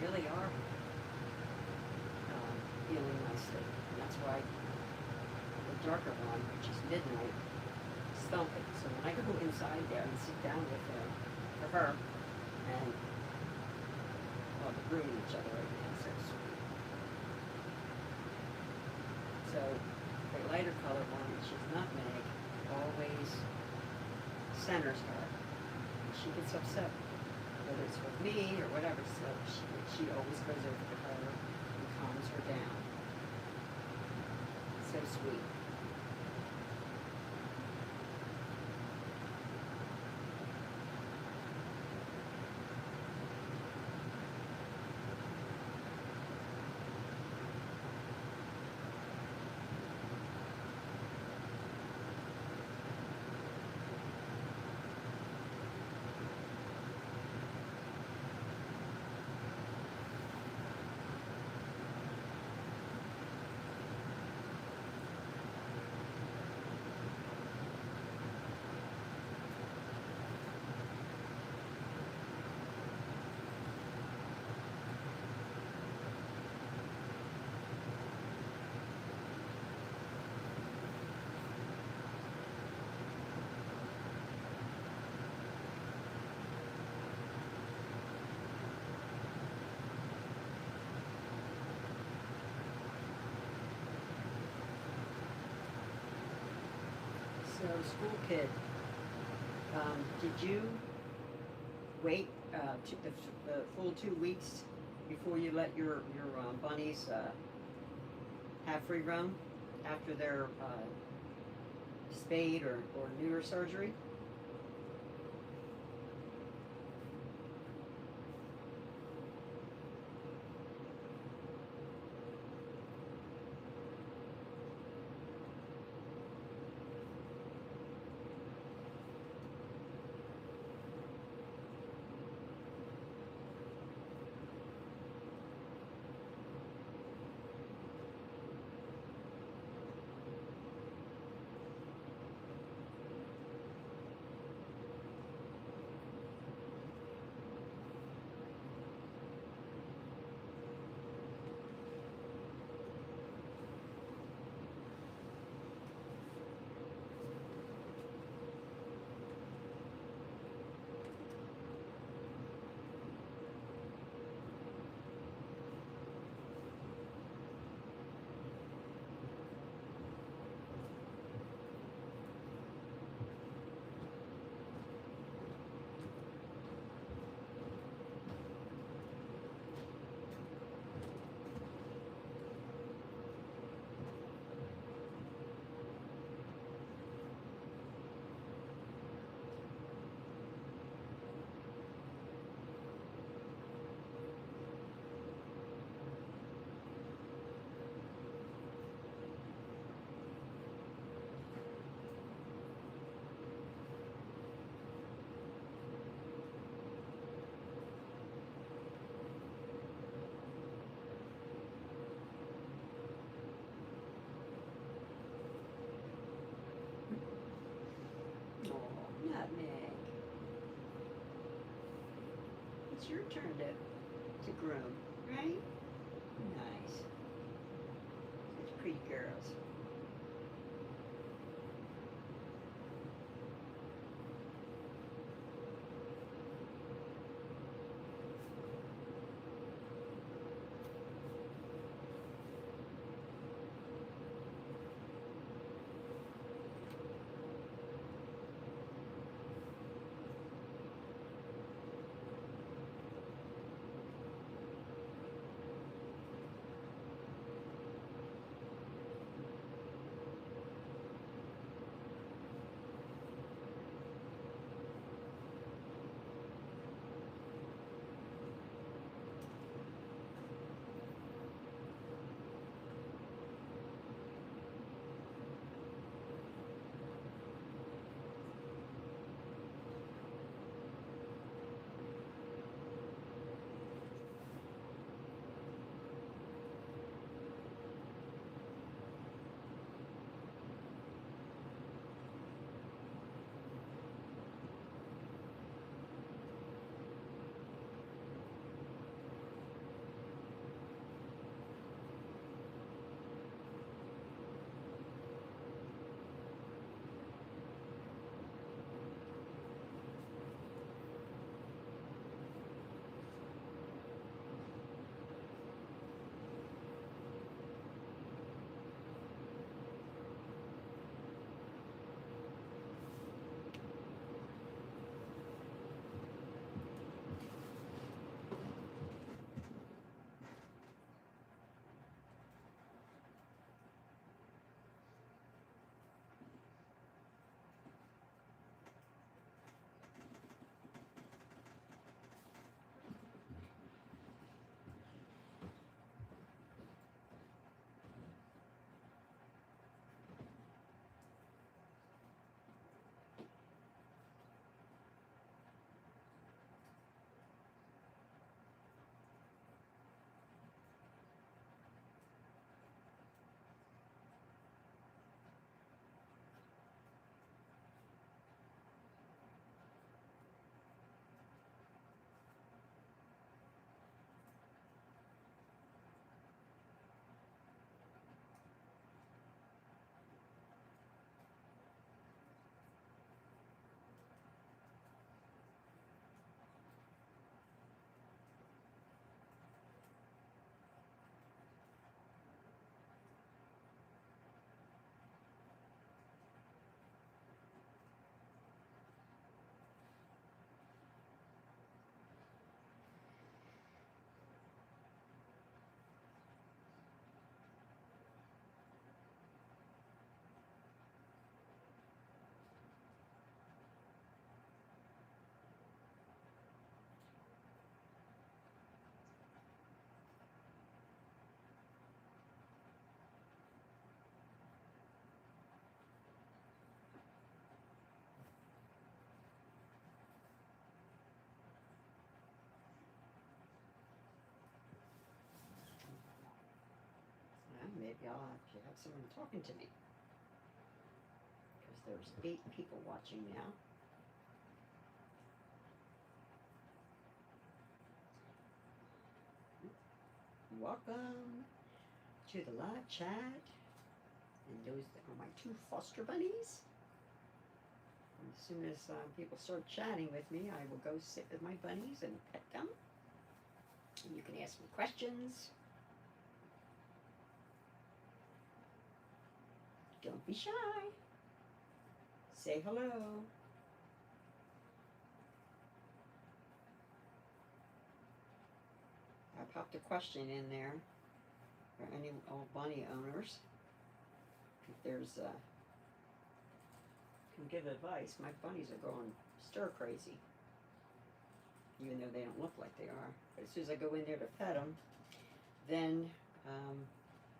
really are healing nicely. And that's why the darker one, which is midnight, is thumping. So when I go inside there and sit down with her, for her, and well, they're grooming each other right now, so sweet. So the lighter color one, which is Nutmeg, always centers her. And she gets upset, whether it's with me or whatever, so she always goes over to her and calms her down. So sweet. So, school kid, did you wait the full 2 weeks before you let your bunnies have free roam after their spayed or neuter surgery? Nutmeg. It's your turn to groom, right? Nice. Such pretty girls. if you have someone talking to me. Because there's 8 people watching now. Welcome to the live chat. And those are my 2 foster bunnies. And as soon as people start chatting with me, I will go sit with my bunnies and pet them. And you can ask me questions. Don't be shy. Say hello. I popped a question in there for any old bunny owners. If there's can give advice. My bunnies are going stir crazy, even though they don't look like they are. But as soon as I go in there to pet them, then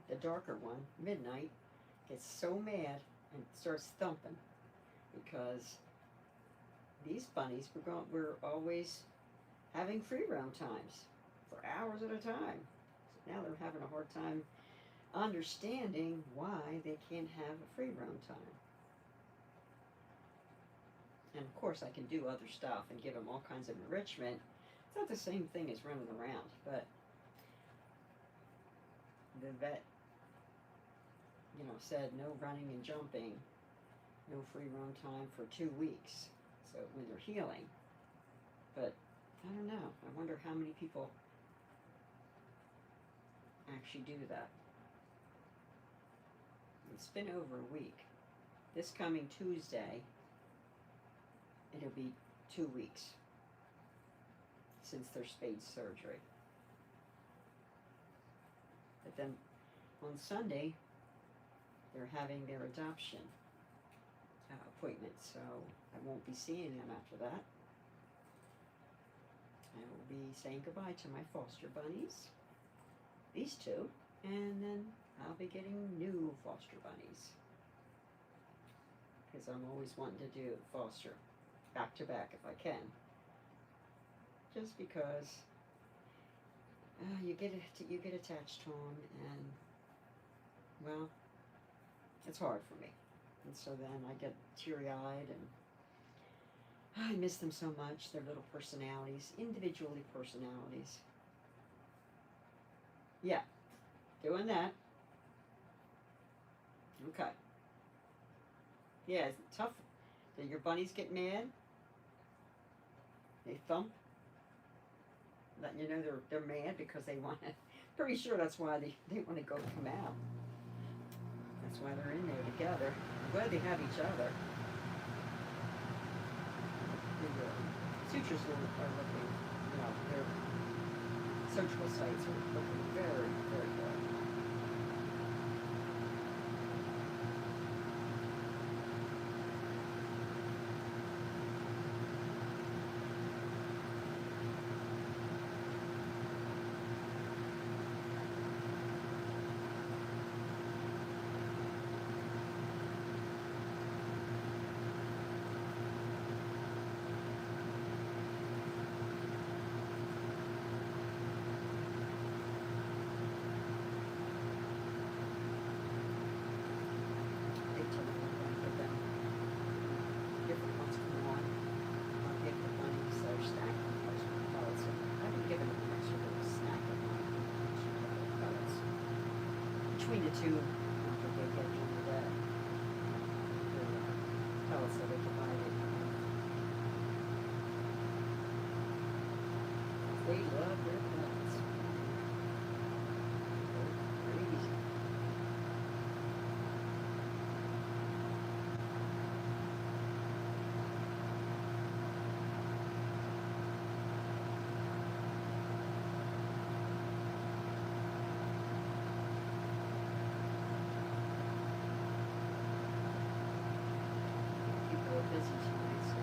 the darker one, Midnight, gets so mad and starts thumping because these bunnies we're always having free roam times for hours at a time. So now they're having a hard time understanding why they can't have a free roam time. And of course I can do other stuff and give them all kinds of enrichment. It's not the same thing as running around, but the vet, said no running and jumping, no free roam time for 2 weeks. So when they're healing. But I don't know. I wonder how many people actually do that. It's been over a week. This coming Tuesday, it'll be 2 weeks since their spade surgery. But then on Sunday, they're having their adoption appointment, so I won't be seeing them after that. I will be saying goodbye to my foster bunnies, these 2, and then I'll be getting new foster bunnies. Because I'm always wanting to do foster back to back if I can. Just because you get attached to them, and well, it's hard for me. And so then I get teary-eyed, and I miss them so much, their little personalities, individually personalities. Yeah, doing that. Okay. Yeah, it's tough. Do your bunnies get mad? They thump? Letting you know they're mad because they want to. Pretty sure that's why they want to come out. That's why they're in there together. I'm glad they have each other. The sutures are looking, their surgical sites are looking very, very good. Between the 2, after they get into the pellets that are divided. They love their pellets. They're crazy. Busy tonight, so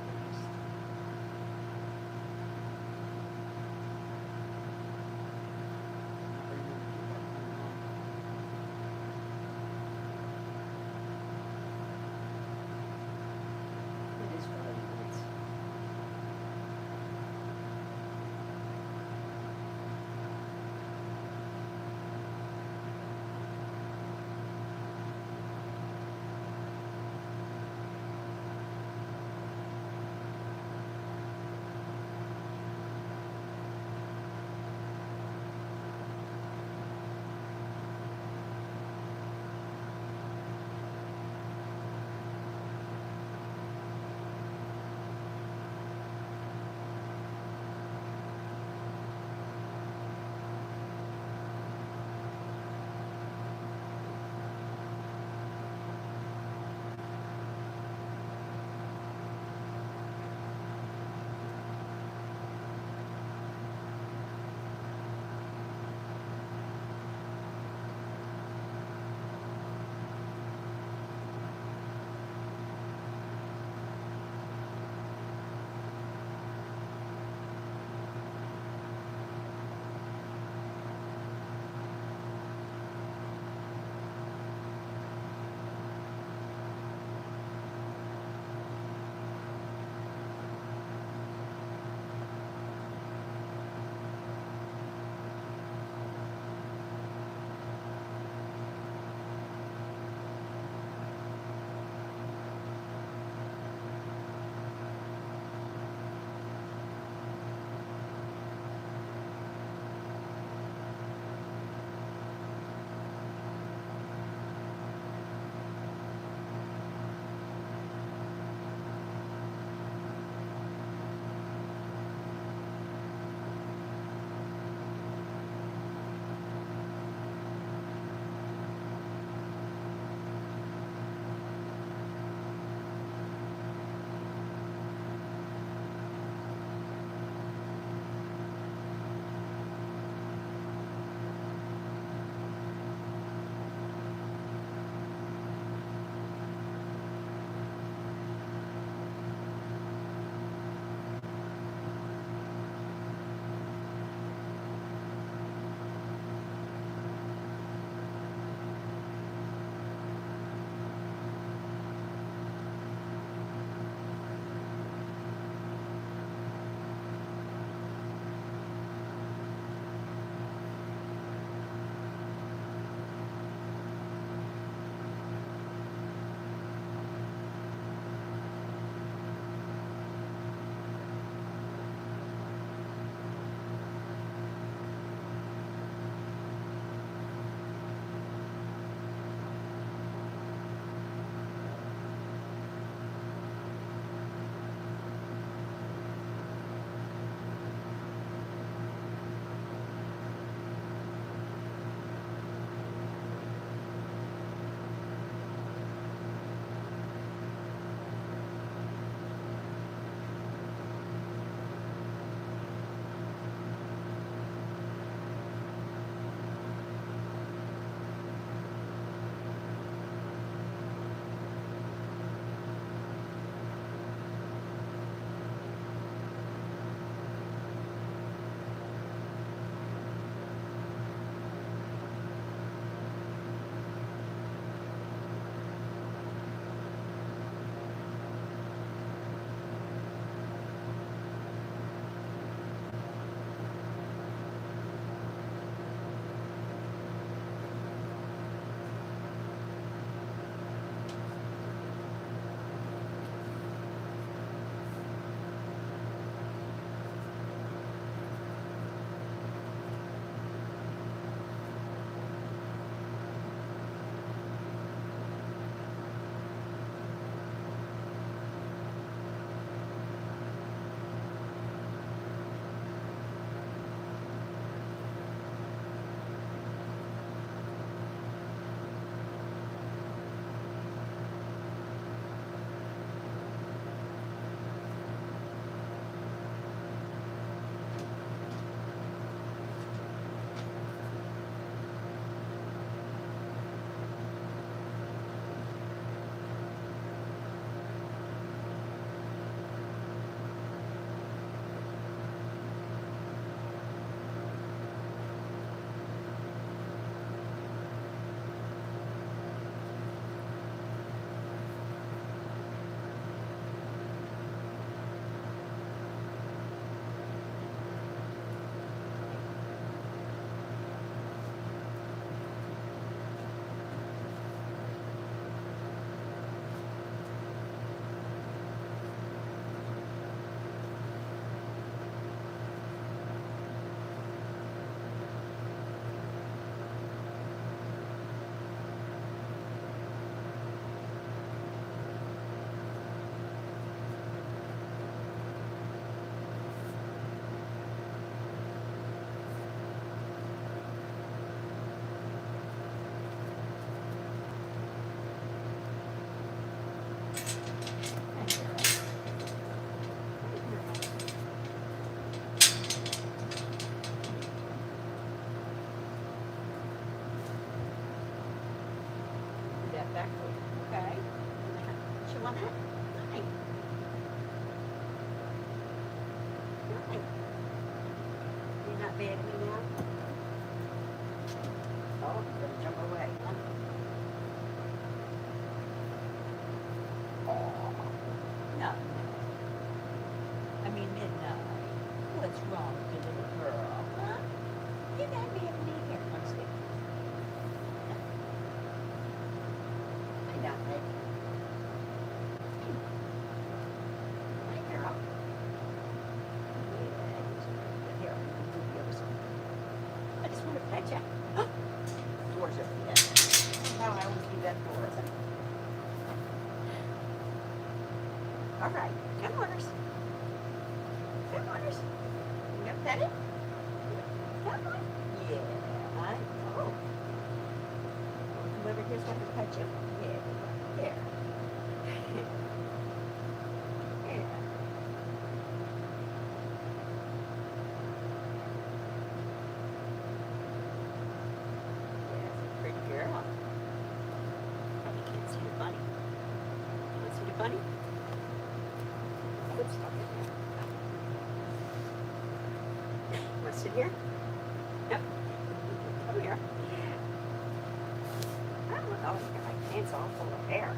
on, hi. Hi. Hi. You're not mad at me now? Oh, I'm gonna jump away. Huh? Oh, no. I mean, midnight. What's wrong with the little girl, huh? You're not mad at me here. Come sleep. I don't like you. Hi, girl. Yeah, here, I'm gonna move the other side. I just want to pet you. Doors open. Yeah. Somehow I always leave that door open. All right, come oners. Come oners. You gonna pet it? Come on. Yeah, I know. Come over here so I can pet you. Yeah, there. Yeah. Yeah, it's a pretty girl. Probably can't see the bunny. You want to see the bunny? Foot's stuck in there. Want to sit here? Yep. Come here. Oh, my pants all full of hair.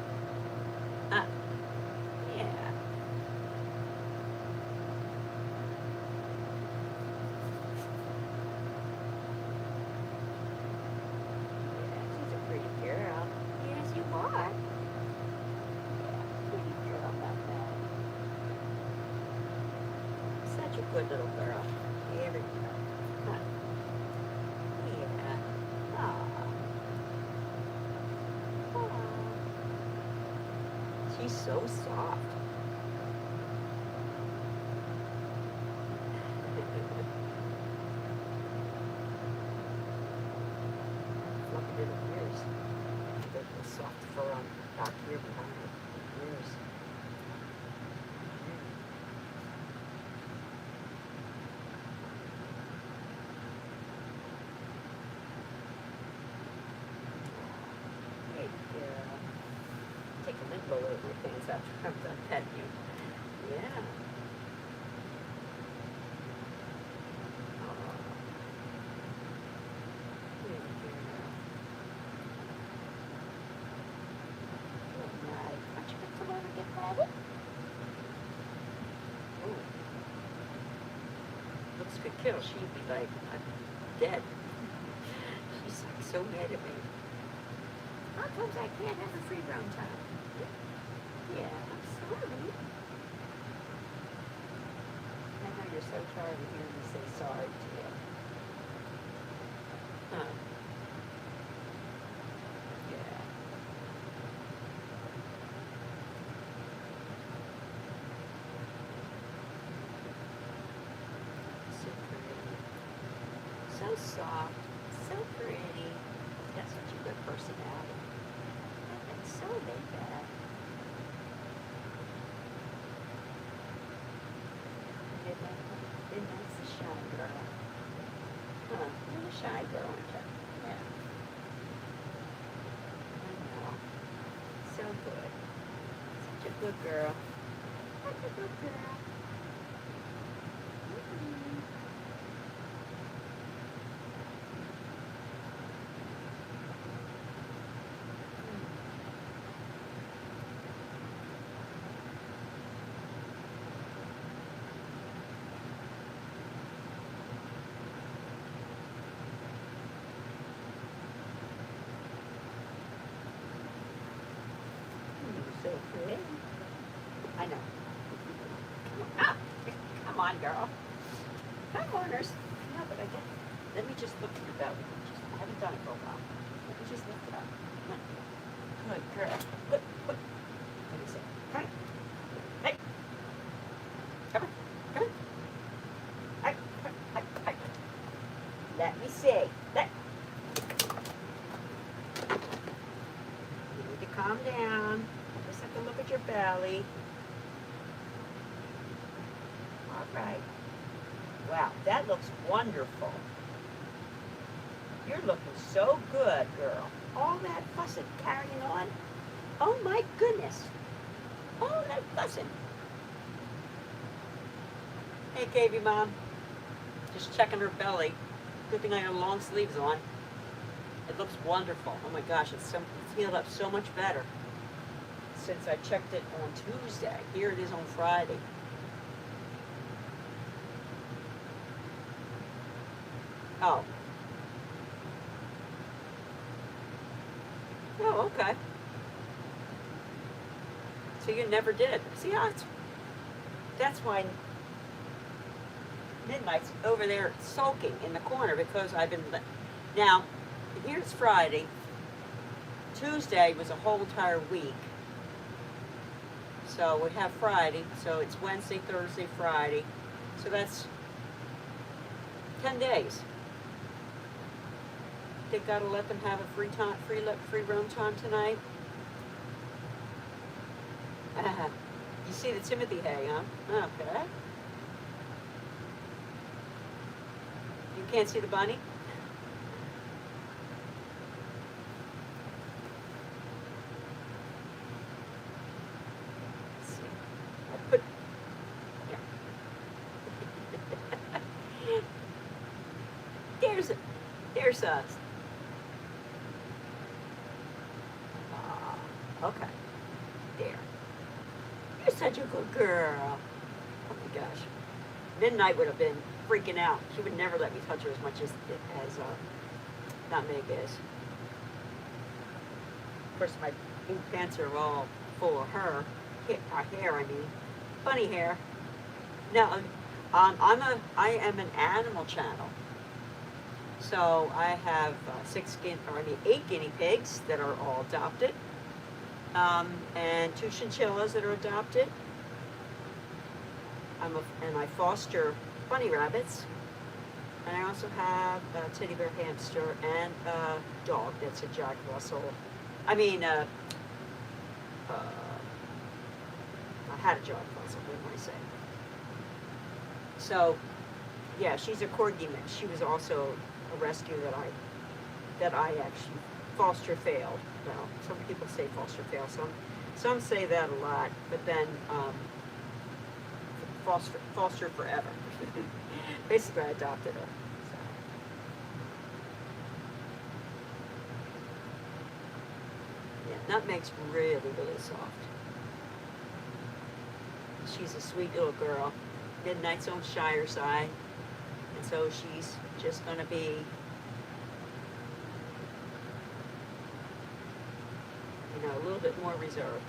Huh? Yeah. Yeah, she's a pretty girl. Yes, you are. Yeah, pretty girl, not bad. Such a good little girl. Very good. Huh? Yeah. Aw. She's so soft. Fluffy little ears. The soft fur on back here behind her ears. Hey, girl. Take a lint roller over my pants after I'm done petting you. Yeah. Oh. Good girl. Good night. Aren't you going to come over and get petted? Ooh. Looks could kill. She'd be like, I'm dead. She's like so mad at me. How comes I can't have a free roam time? Yeah, I'm sorry. I know you're so tired of hearing me say sorry to you. Huh? Yeah. So pretty. So soft. So pretty. Got such a good personality. And so laid back. Midnight's a shy girl. Huh? You're a shy girl, aren't you? Yeah. I know. So good. Such a good girl. Such a good girl. Mm-hmm. So pretty. I know. Ah, come on, girl. Come oners. No, but I get. Let me just look at your belly. I haven't done it for a while. Let me just lift it up. Good girl. Good. Good. Let me see. Come on. Hey. Come on. Come on. Hey. Hey. Hey. Let me see. Let. You need to calm down. Just have to look at your belly. All right. Wow, that looks wonderful. You're looking so good, girl. All that fuss and carrying on. Oh my goodness. Oh, that blessing. Hey, KB Mom. Just checking her belly. Good thing I have long sleeves on. It looks wonderful. Oh my gosh, it's healed up so much better since I checked it on Tuesday. Here it is on Friday. Oh. Oh, okay. So you never did. See, that's why Midnight's over there sulking in the corner, because I've been... Now, here's Friday. Tuesday was a whole entire week. So we have Friday, so it's Wednesday, Thursday, Friday. So that's 10 days. They gotta let them have a free roam time tonight. You see the Timothy hay, huh? Okay. You can't see the bunny? Let's see. I put, yeah. There's us. Okay. There. You're such a good girl. Oh my gosh. Midnight would have been freaking out. She would never let me touch her as much as Nutmeg is. Of course, my blue pants are all full of her hair. I mean, bunny hair. No, I am an animal channel. So I have 8 guinea pigs that are all adopted. And 2 chinchillas that are adopted. And I foster bunny rabbits. And I also have a teddy bear hamster and a dog that's a Jack Russell. I mean, I had a Jack Russell, what am I saying? So, yeah, she's a corgi mix. She was also a rescue that I actually foster failed. Well, some people say foster fail. Some say that a lot, but then foster forever. Basically, I adopted her. So. Yeah, Nutmeg's really, really soft. She's a sweet little girl. Midnight's on Shire side, and so she's just going to be, you know, a little bit more reserved.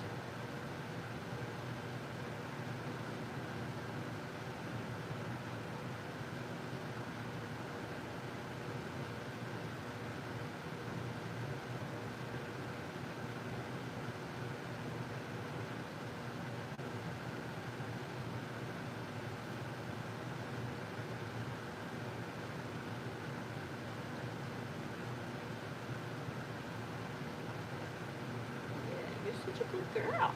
Such a good girl.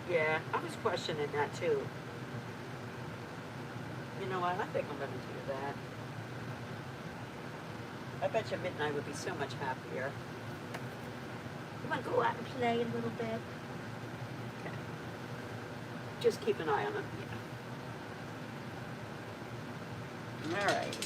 Yeah, I was questioning that too. You know what? I think I'm going to do that. I bet you Midnight would be so much happier. You want to go out and play a little bit? Okay. Just keep an eye on him. Yeah. All right.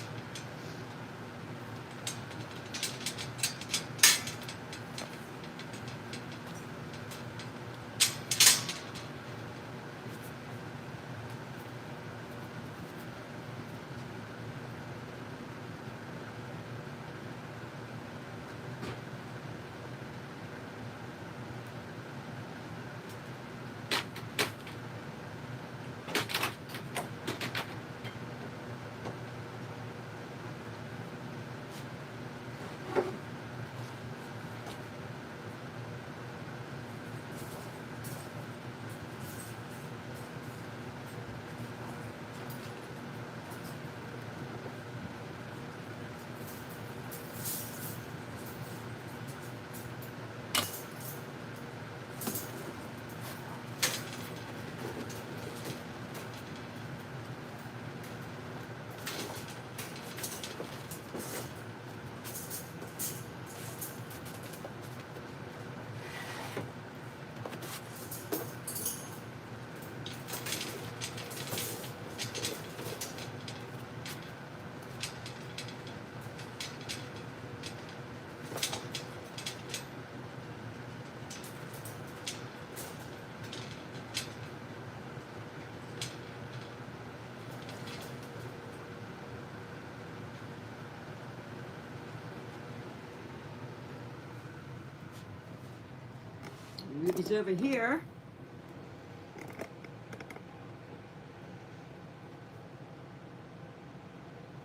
Ruby's over here.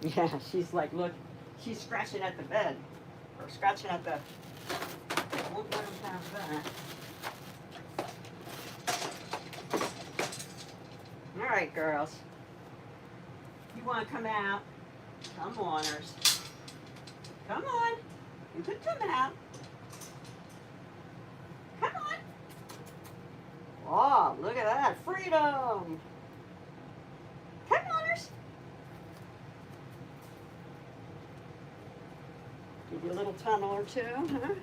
Yeah, she's like, look, she's scratching at the bed. Or scratching at the... I won't let him have that. All right, girls. You want to come out? Come oners. Come on. You can come out. Come on. Oh, look at that. Freedom. Come oners. Give you a little tunnel or two, huh?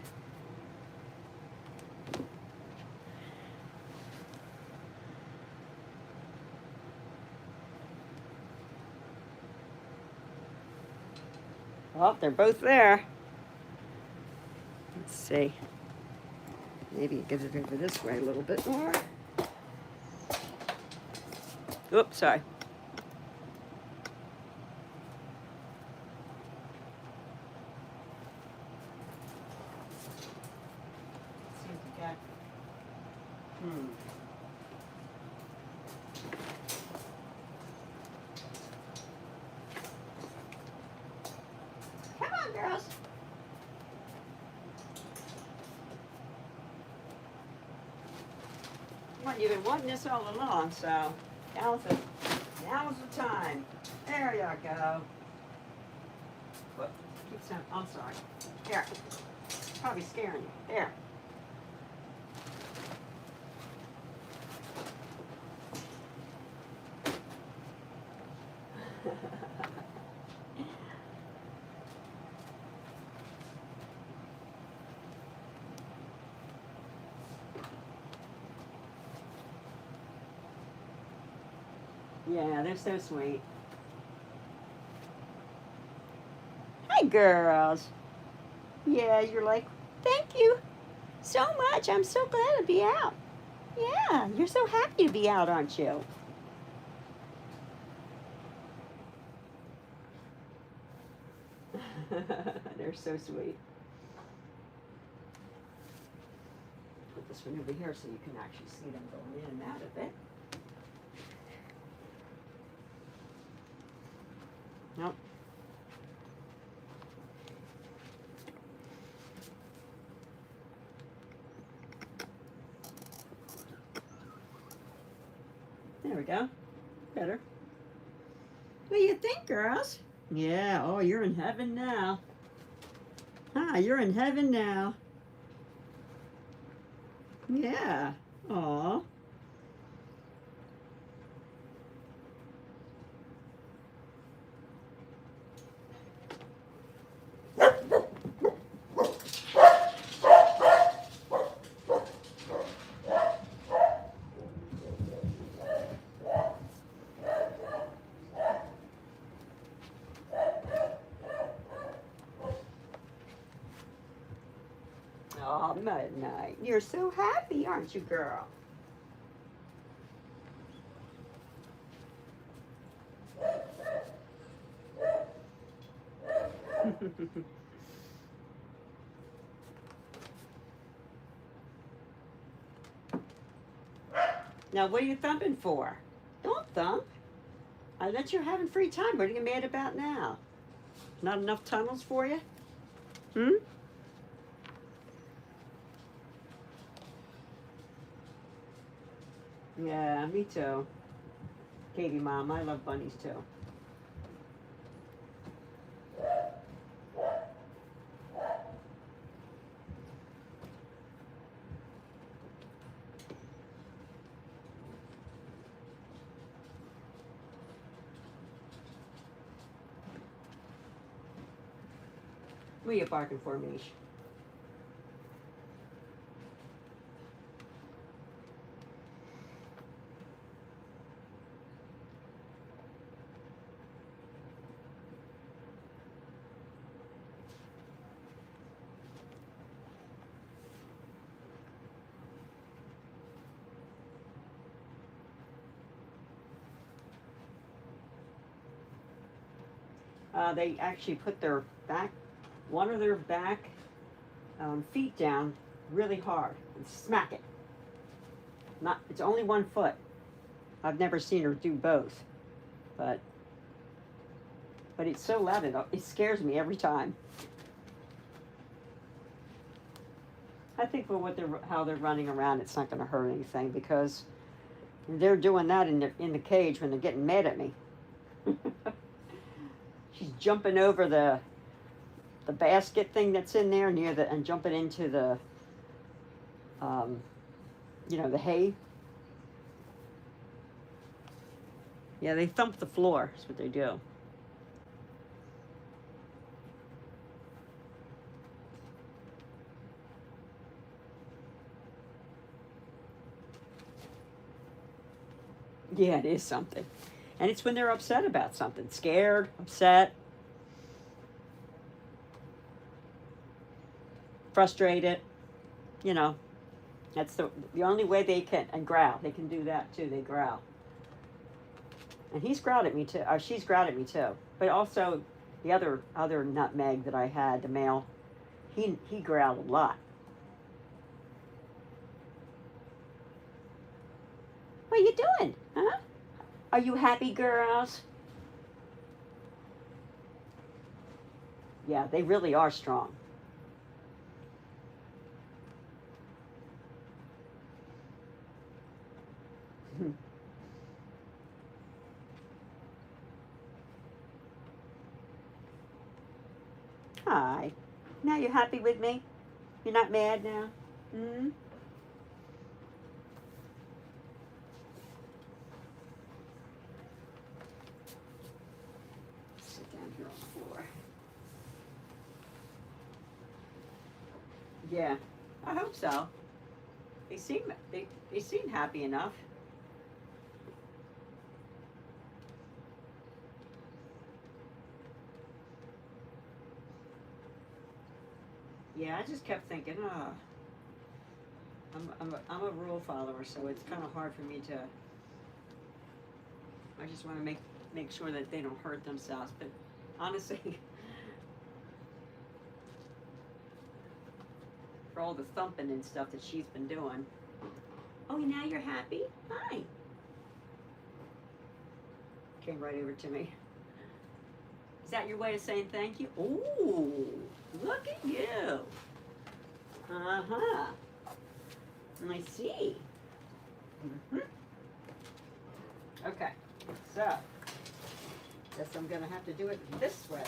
Oh, they're both there. Let's see. Maybe get it over this way a little bit more. Oops, sorry. Let's see what you got. Come on, girls. Well, you've been wanting this all along, so now's the time. There you go. Whoop, keep saying, I'm sorry. There. Probably scaring you. There. Yeah, they're so sweet. Hi, girls. Yeah, you're like, thank you so much. I'm so glad to be out. Yeah, you're so happy to be out, aren't you? They're so sweet. Put this one over here so you can actually see them going in and out of it. Nope. There we go. Better. What do you think, girls? Yeah, oh, you're in heaven now. Ah, you're in heaven now. Yeah. Aw. Oh, Midnight. You're so happy, aren't you, girl? Now, what are you thumping for? Don't thump. I bet you're having free time. What are you mad about now? Not enough tunnels for you? Hmm? Yeah, me too. Katie, Mom, I love bunnies too. What are you barking for, Mish? They actually put their back, one of their back feet down really hard and smack it. Not, it's only 1 foot. I've never seen her do both, but it's so loud it scares me every time. I think for how they're running around, it's not going to hurt anything because they're doing that in the cage when they're getting mad at me. She's jumping over the basket thing that's in there and jumping into the the hay. Yeah, they thump the floor. That's what they do. Yeah, it is something. And it's when they're upset about something. Scared, upset, frustrated. That's the only way they can, and growl. They can do that too. They growl. And he's growled at me too, or she's growled at me too. But also, the other Nutmeg that I had, the male, he growled a lot. What are you doing, huh? Are you happy, girls? Yeah, they really are strong. Hi. Now you're happy with me? You're not mad now? Hmm? Sit down here on the floor. Yeah, I hope so. They seem happy enough. Yeah, I just kept thinking, I'm a rule follower, so it's kind of hard for me to. I just want to make sure that they don't hurt themselves. But honestly, for all the thumping and stuff that she's been doing. Oh, now you're happy? Hi. Came right over to me. Is that your way of saying thank you? Ooh, look at you. Uh-huh. I see. Mm-hmm. Okay, so guess I'm gonna have to do it this way.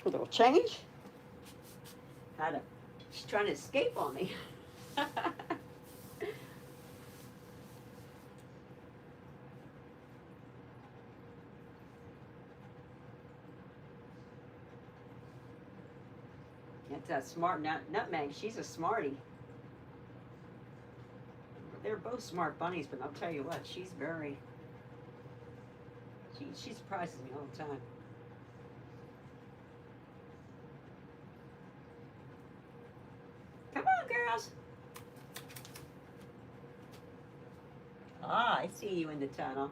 A little change. She's trying to escape on me. It's a smart Nutmeg. She's a smarty. They're both smart bunnies, but I'll tell you what, she's very. She surprises me all the time. Come on, girls. Ah, I see you in the tunnel.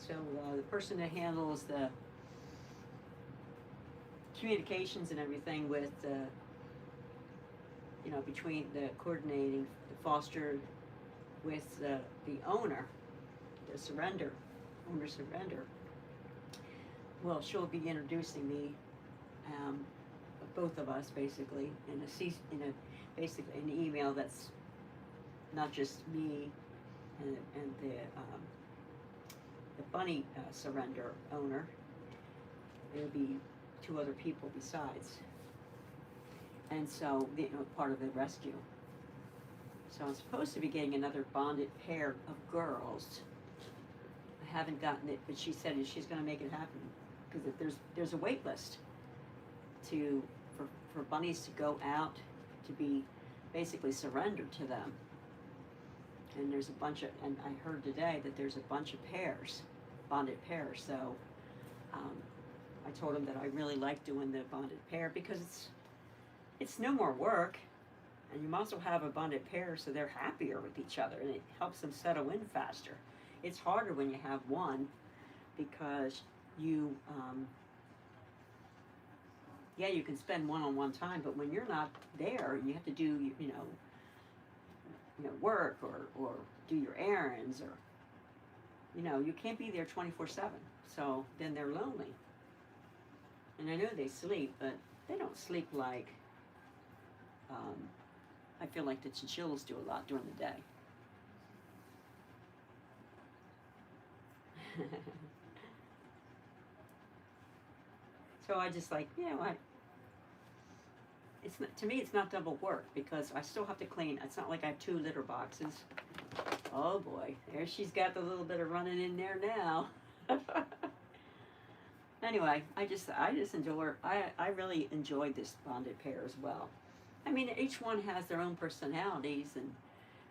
So the person that handles the communications and everything with between the coordinating the foster with the owner, the owner surrender. Well, she'll be introducing me, both of us basically basically an email that's not just me and the bunny surrender owner. There'll be 2 other people besides, and so part of the rescue. So I'm supposed to be getting another bonded pair of girls. I haven't gotten it, but she said she's going to make it happen because there's a wait list for bunnies to go out to be basically surrendered to them. And there's a bunch of, and I heard today that there's a bunch of pairs, bonded pairs. So I told them that I really like doing the bonded pair because it's no more work, and you also have a bonded pair so they're happier with each other and it helps them settle in faster. It's harder when you have one because you yeah, you can spend one-on-one time, but when you're not there, you have to do work or do your errands, or you can't be there 24/7. So then they're lonely. And I know they sleep, but they don't sleep like I feel like the chinchillas do a lot during the day. So I just like, it's not, to me it's not double work because I still have to clean. It's not like I have 2 litter boxes. Oh boy, there she's got the little bit of running in there now. Anyway, I just enjoy. I really enjoyed this bonded pair as well. I mean, each one has their own personalities, and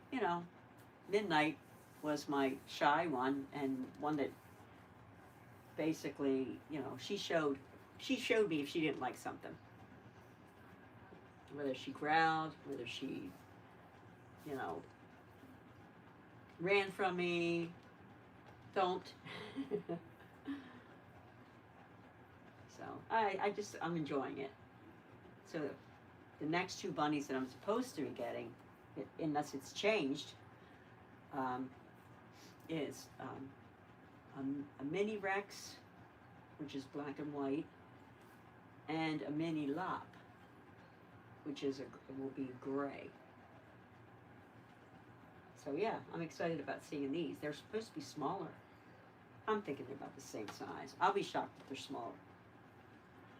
you know, Midnight was my shy one, and one that basically, she showed me if she didn't like something, whether she growled, whether she, ran from me. Don't. So I'm enjoying it. So the next 2 bunnies that I'm supposed to be getting, unless it's changed, is a mini Rex, which is black and white, and a mini Lop, which will be gray. So yeah, I'm excited about seeing these. They're supposed to be smaller. I'm thinking they're about the same size. I'll be shocked if they're smaller.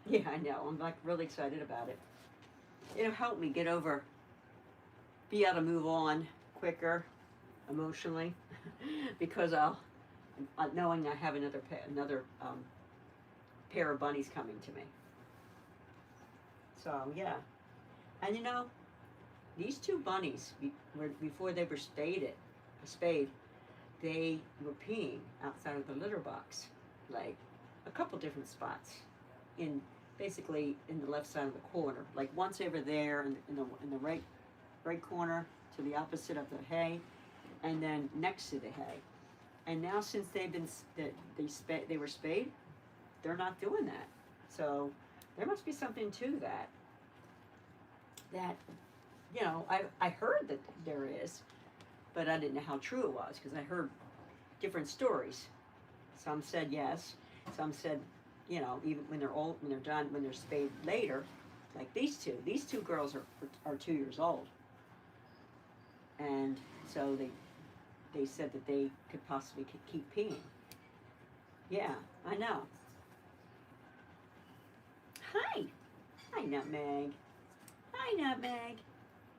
Yeah, I know. I'm like really excited about it. It'll help me be able to move on quicker emotionally because knowing I have another pair of bunnies coming to me. So yeah, and these 2 bunnies before they were spayed, they were peeing outside of the litter box, like a couple different spots, basically in the left side of the corner, like once over there in the right corner to the opposite of the hay, and then next to the hay. And now since they were spayed, they're not doing that. So there must be something to that. I heard that there is, but I didn't know how true it was because I heard different stories. Some said yes, some said, even when they're old, when they're done, when they're spayed later, like these two girls are 2 years old, and so they said that they could possibly keep peeing. Yeah, I know. Hi, Nutmeg. Hi, Nutmeg.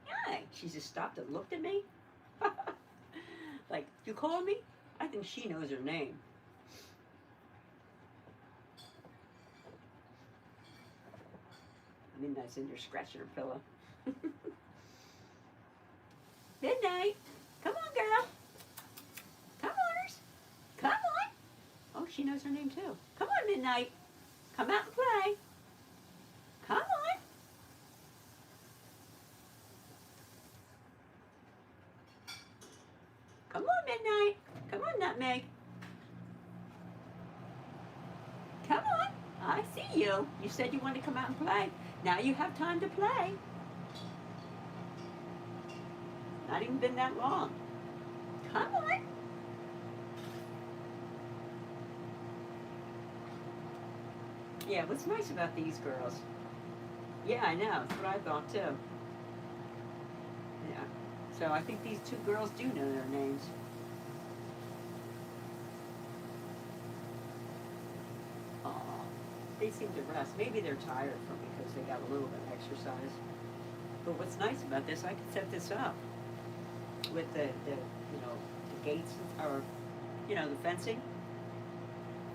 Hi. She just stopped and looked at me. Like, you call me? I think she knows her name. Midnight's in there scratching her pillow. Midnight, come on, girl. Come on, come on. Oh, she knows her name too. Come on, Midnight. Come out and play. Come on. Come on, Midnight. Come on, Nutmeg. Come on. I see you. You said you wanted to come out and play. Now you have time to play. Not even been that long. Come on. Yeah, what's nice about these girls? Yeah, I know. That's what I thought too. Yeah. So I think these 2 girls do know their names. Aw, they seem to rest. Maybe they're tired because they got a little bit of exercise. But what's nice about this, I can set this up with the gates or the fencing.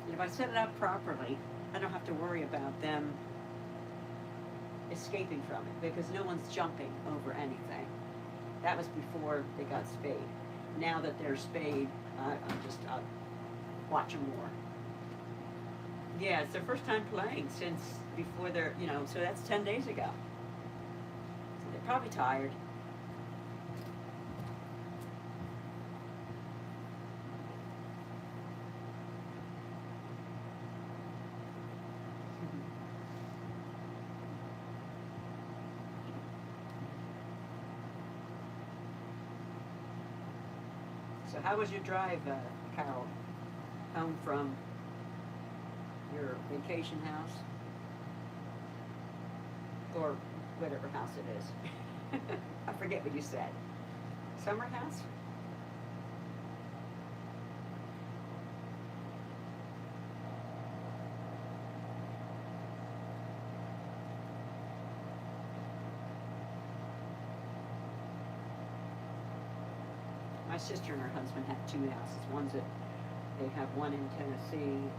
And if I set it up properly, I don't have to worry about them escaping from it because no one's jumping over anything. That was before they got spayed. Now that they're spayed, I'll watch them more. Yeah, it's their first time playing since before their, so that's 10 days ago. So they're probably tired. So how was your drive, Carol, home from your vacation house? Or whatever house it is. I forget what you said. Summer house? My sister and her husband have two houses. They have one in Tennessee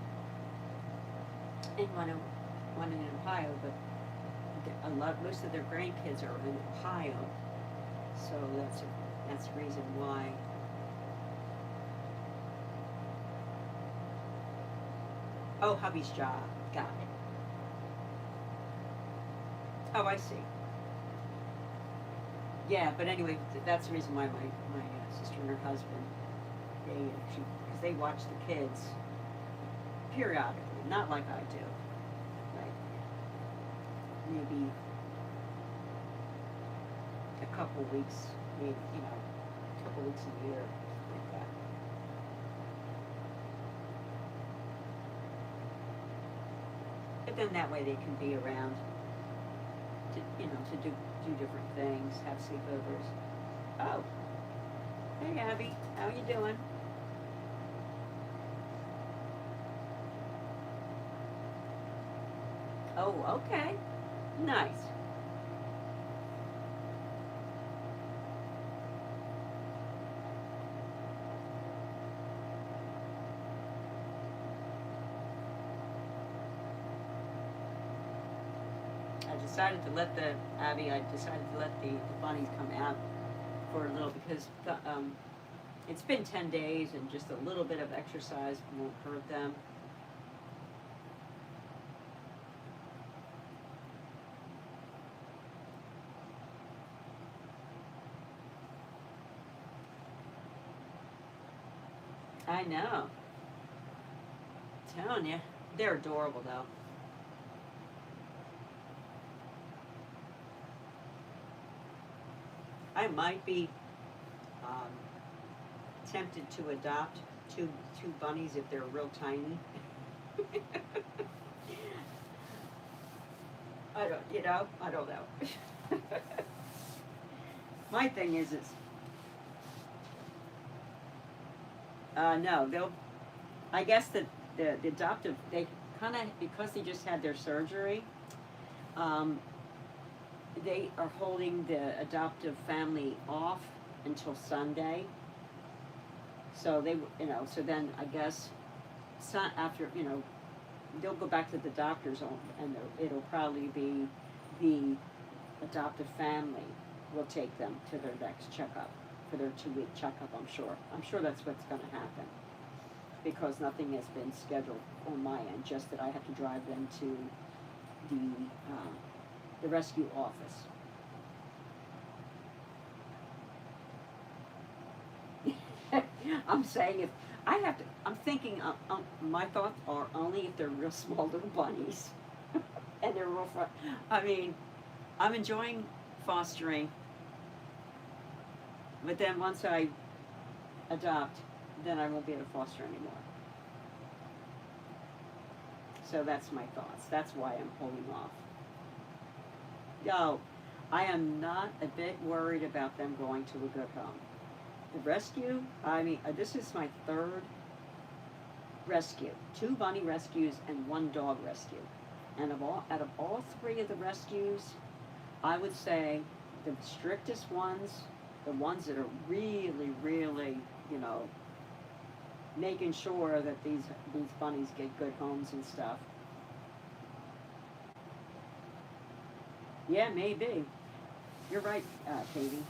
and one in Ohio, but most of their grandkids are in Ohio, so that's the reason why. Oh, hubby's job. Got it. Oh, I see. Yeah, but anyway, that's the reason why my sister and her husband, because they watch the kids periodically, not like I do. Like maybe a couple weeks, maybe, a couple weeks a year, like that. But then that way they can be around to do different things, have sleepovers. Oh, hey Abby, how you doing? Oh, okay, nice. I decided to let the bunnies come out for a little because it's been 10 days and just a little bit of exercise won't hurt them. I know. I'm telling you, they're adorable though. I might be um, tempted to adopt two bunnies if they're real tiny. I don't know. My thing is, no, I guess that the adoptive, they kind of, because they just had their surgery, um, they are holding the adoptive family off until Sunday. So so then I guess after, they'll go back to the doctors and it'll probably be the adoptive family will take them to their next checkup, for their 2-week checkup, I'm sure. I'm sure that's what's going to happen because nothing has been scheduled on my end, just that I have to drive them to the rescue office. I'm saying if I have to, I'm thinking, my thoughts are only if they're real small little bunnies and they're real fun. I mean, I'm enjoying fostering, but then once I adopt, then I won't be able to foster anymore. So that's my thoughts. That's why I'm holding off. Yo, I am not a bit worried about them going to a good home. The rescue, this is my third rescue. 2 bunny rescues and 1 dog rescue. And out of all 3 of the rescues, I would say the strictest ones, the ones that are really, really, making sure that these bunnies get good homes and stuff. Yeah, maybe. You're right, Katie.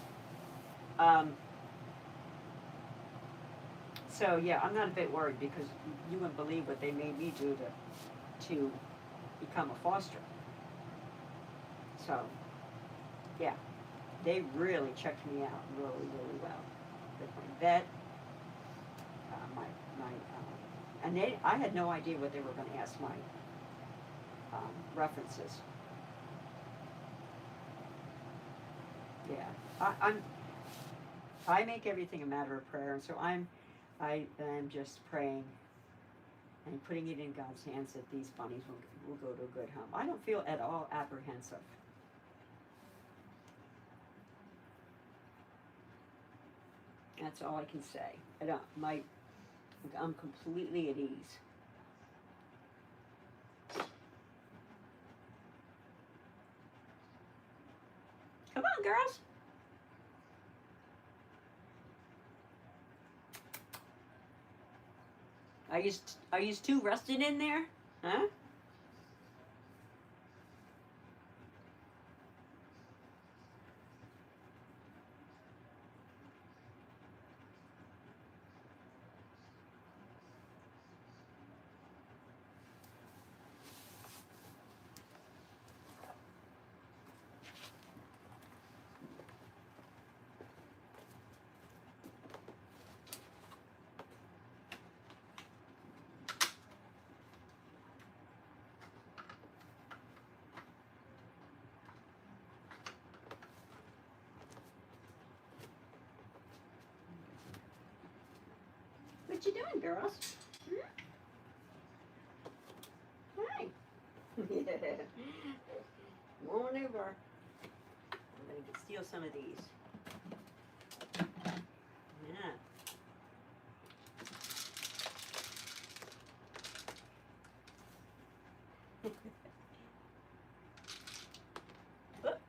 So yeah, I'm not a bit worried because you wouldn't believe what they made me do to become a foster. So, yeah, they really checked me out really, really well. With my vet, and I had no idea what they were going to ask my references. Yeah, I make everything a matter of prayer, and so I am just praying and putting it in God's hands that these bunnies will go to a good home. I don't feel at all apprehensive. That's all I can say. I'm completely at ease. Come on, girls. Are you too rusted in there? Huh? What you doing, girls? Hi. Come on over. I'm going to steal some of these. Yeah. Whoop.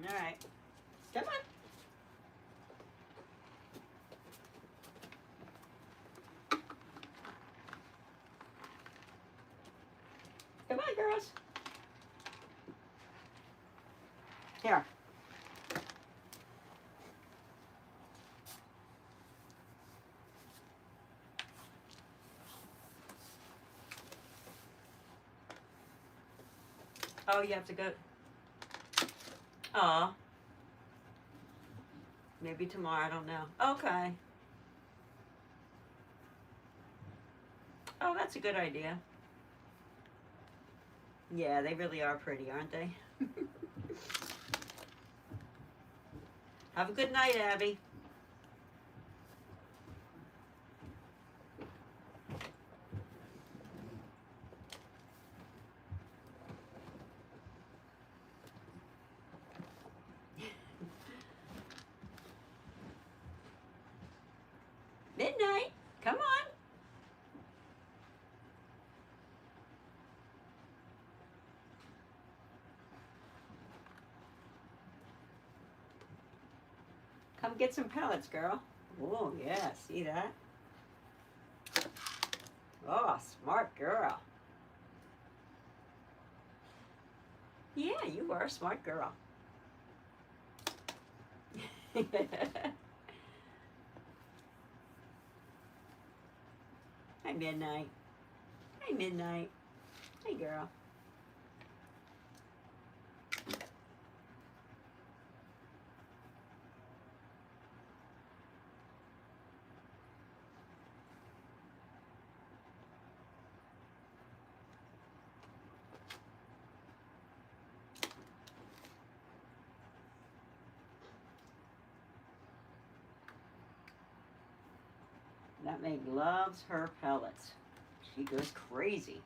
All right. Come on. Come on, girls. Here. Oh, you have to go. Aw. Maybe tomorrow, I don't know. Okay. Oh, that's a good idea. Yeah, they really are pretty, aren't they? Have a good night, Abby. Midnight. Come on. Come get some pellets, girl. Oh, yeah. See that? Oh, smart girl. Yeah, you are a smart girl. Hi, Midnight. Hi, Midnight. Hey, girl. Nutmeg loves her pellets. She goes crazy.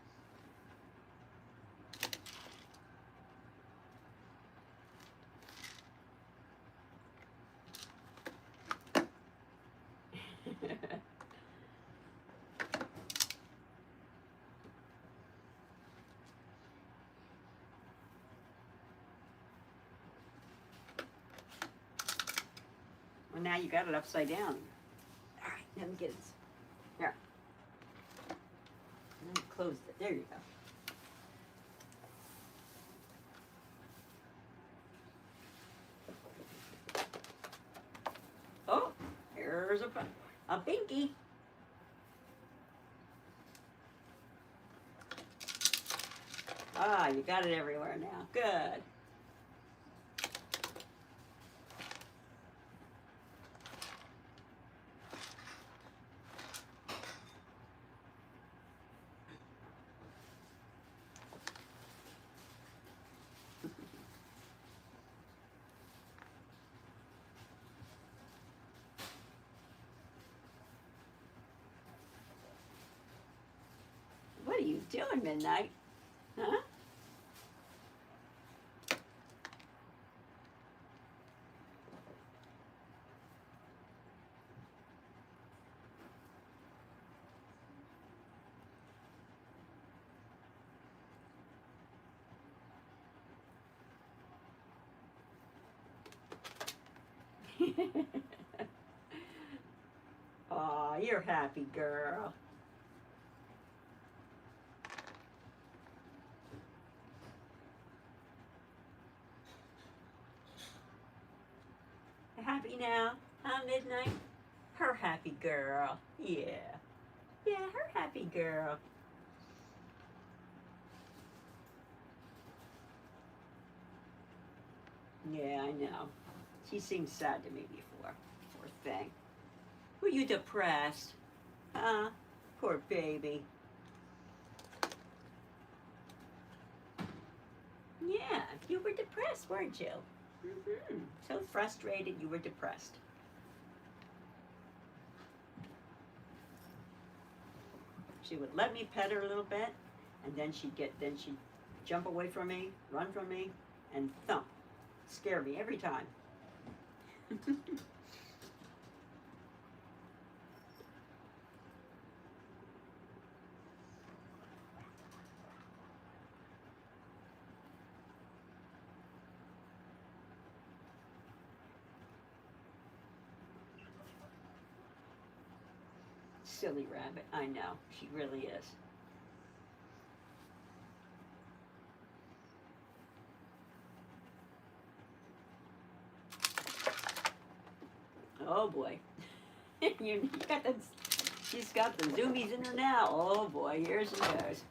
Well, now you got it upside down. All right, let me get it. Here. And then close it. There you go. Oh, here's a pinky. Ah, you got it everywhere now. Good. What are you doing, Midnight? Huh? Aw, you're happy, girl. Happy now? Huh, Midnight? Her happy girl. Yeah. Yeah, her happy girl. Yeah, I know. She seemed sad to me before. Poor thing. Were you depressed? Huh? Poor baby. Yeah, you were depressed, weren't you? Mm-hmm. So frustrated you were depressed. She would let me pet her a little bit, and then she'd jump away from me, run from me, and thump. Scare me every time. Silly rabbit, I know, she really is. Oh boy. you got the, she's got the zoomies in her now. Oh boy, here she goes.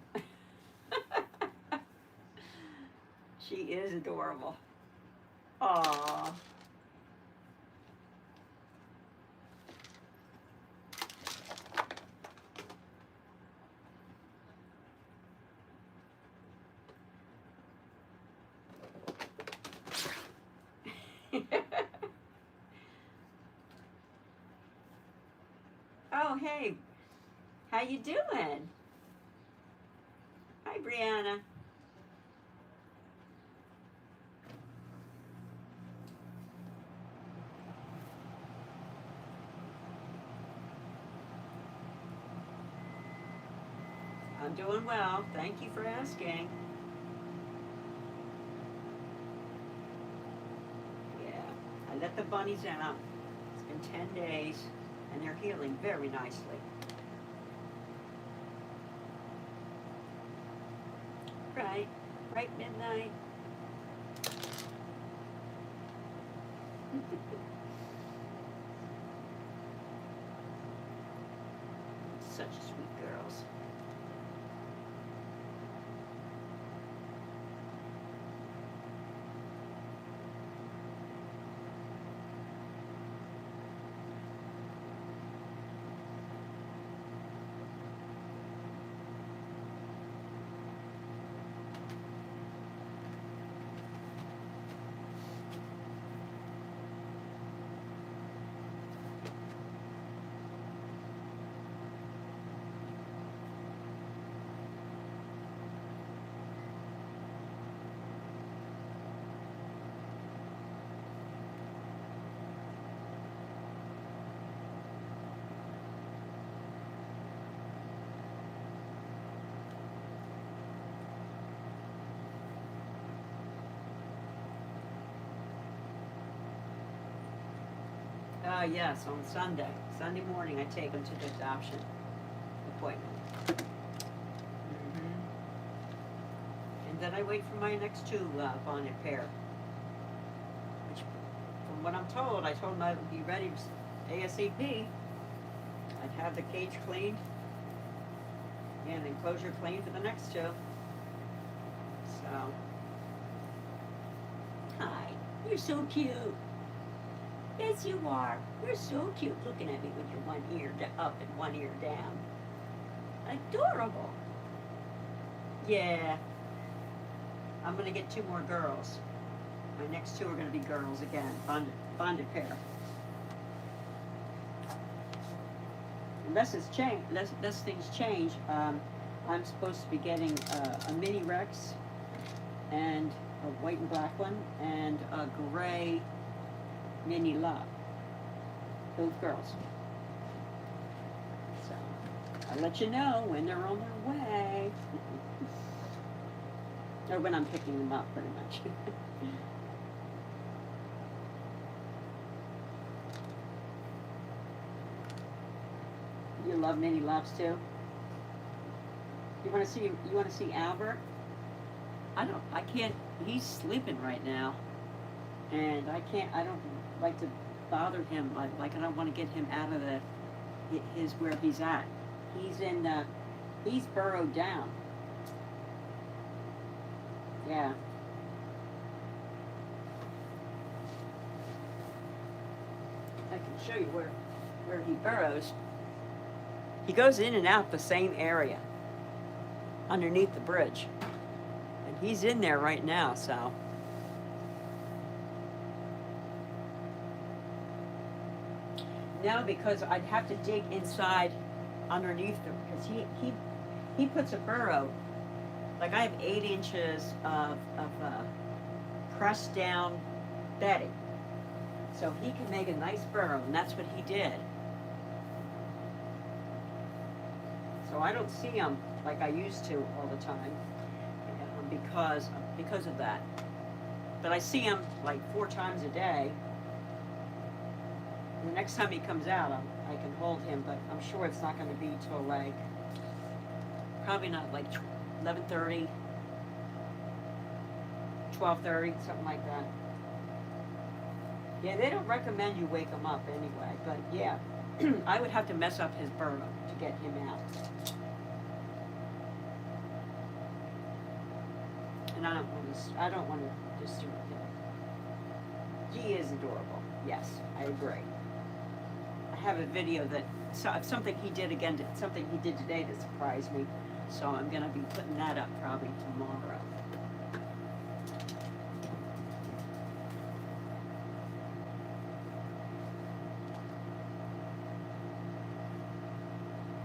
She is adorable. Aww. Oh, hey, how you doing? Hi, Brianna. I'm doing well. Thank you for asking. Yeah, I let the bunnies out. It's been 10 days, and they're healing very nicely. Right, right, Midnight. Such sweet girls. Yes, on Sunday. Sunday morning, I take them to the adoption appointment. And then I wait for my next two bonded pair. Which, from what I'm told, I told them I would be ready ASAP. I'd have the cage cleaned and the enclosure cleaned for the next two. So, hi, you're so cute. Yes, you are. You're so cute looking at me with your one ear up and one ear down. Adorable. Yeah. I'm going to get 2 more girls. My next 2 are going to be girls again. Bonded pair. Unless things change, I'm supposed to be getting a mini Rex and a white and black one and a gray mini Love. Both girls. So I'll let you know when they're on their way. Or when I'm picking them up, pretty much. You love mini Loves too? You want to see Albert? I can't, he's sleeping right now. And I don't like to bother him. I don't want to get him out of his where he's at. He's burrowed down. Yeah. I can show you where he burrows. He goes in and out the same area underneath the bridge. And he's in there right now, so. No, because I'd have to dig inside underneath them, because he puts a burrow. Like I have 8 inches of pressed down bedding. So he can make a nice burrow, and that's what he did. So I don't see him like I used to all the time because of that. But I see him like 4 times a day. And the next time he comes out, I can hold him, but I'm sure it's not going to be till like, probably not like 11:30, 12:30, something like that. Yeah, they don't recommend you wake him up anyway, but yeah, I would have to mess up his burrow to get him out. And I don't want to disturb him. He is adorable. Yes, I agree. I have a video something he did today that surprised me. So I'm going to be putting that up probably tomorrow.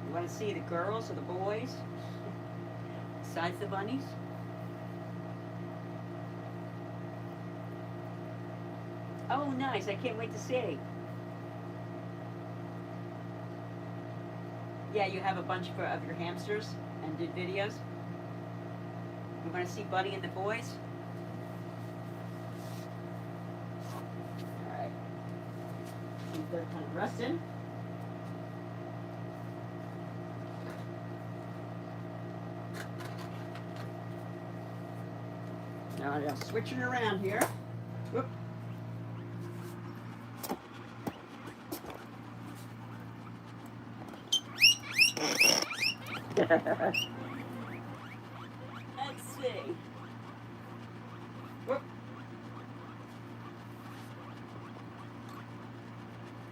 You want to see the girls or the boys? Besides the bunnies? Oh, nice. I can't wait to see. Yeah, you have a bunch of your hamsters and did videos. You want to see Buddy and the boys? All right. I think they're kind of resting. Now I'm switching around here. Whoop. Let's see. Whoop.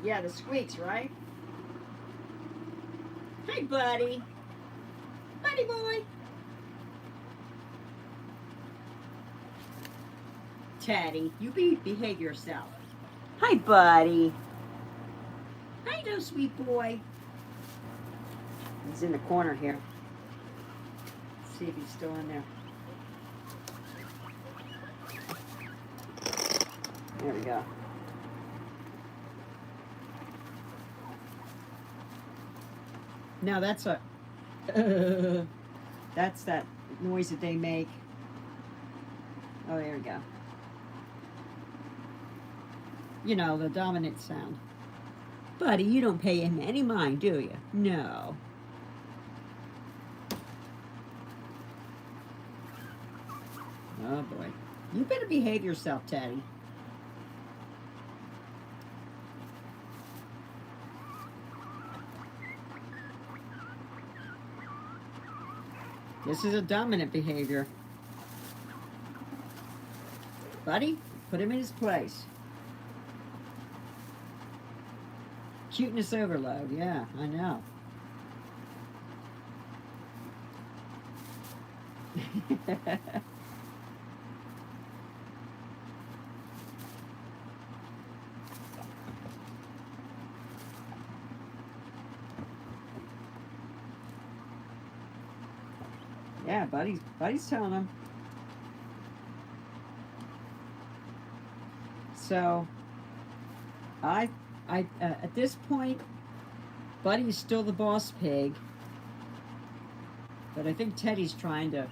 Yeah, the squeaks, right? Hi, Buddy. Buddy boy. Teddy, you behave yourself. Hi, Buddy. Hi, little sweet boy. He's in the corner here. Let's see if he's still in there. There we go. Now that's that's that noise that they make. Oh, there we go. You know, the dominant sound. Buddy, you don't pay him any mind, do you? No. Oh boy. You better behave yourself, Teddy. This is a dominant behavior. Buddy, put him in his place. Cuteness overload, yeah, I know. Yeah, Buddy's telling him. So, I, at this point, Buddy's still the boss pig, but I think Teddy's trying to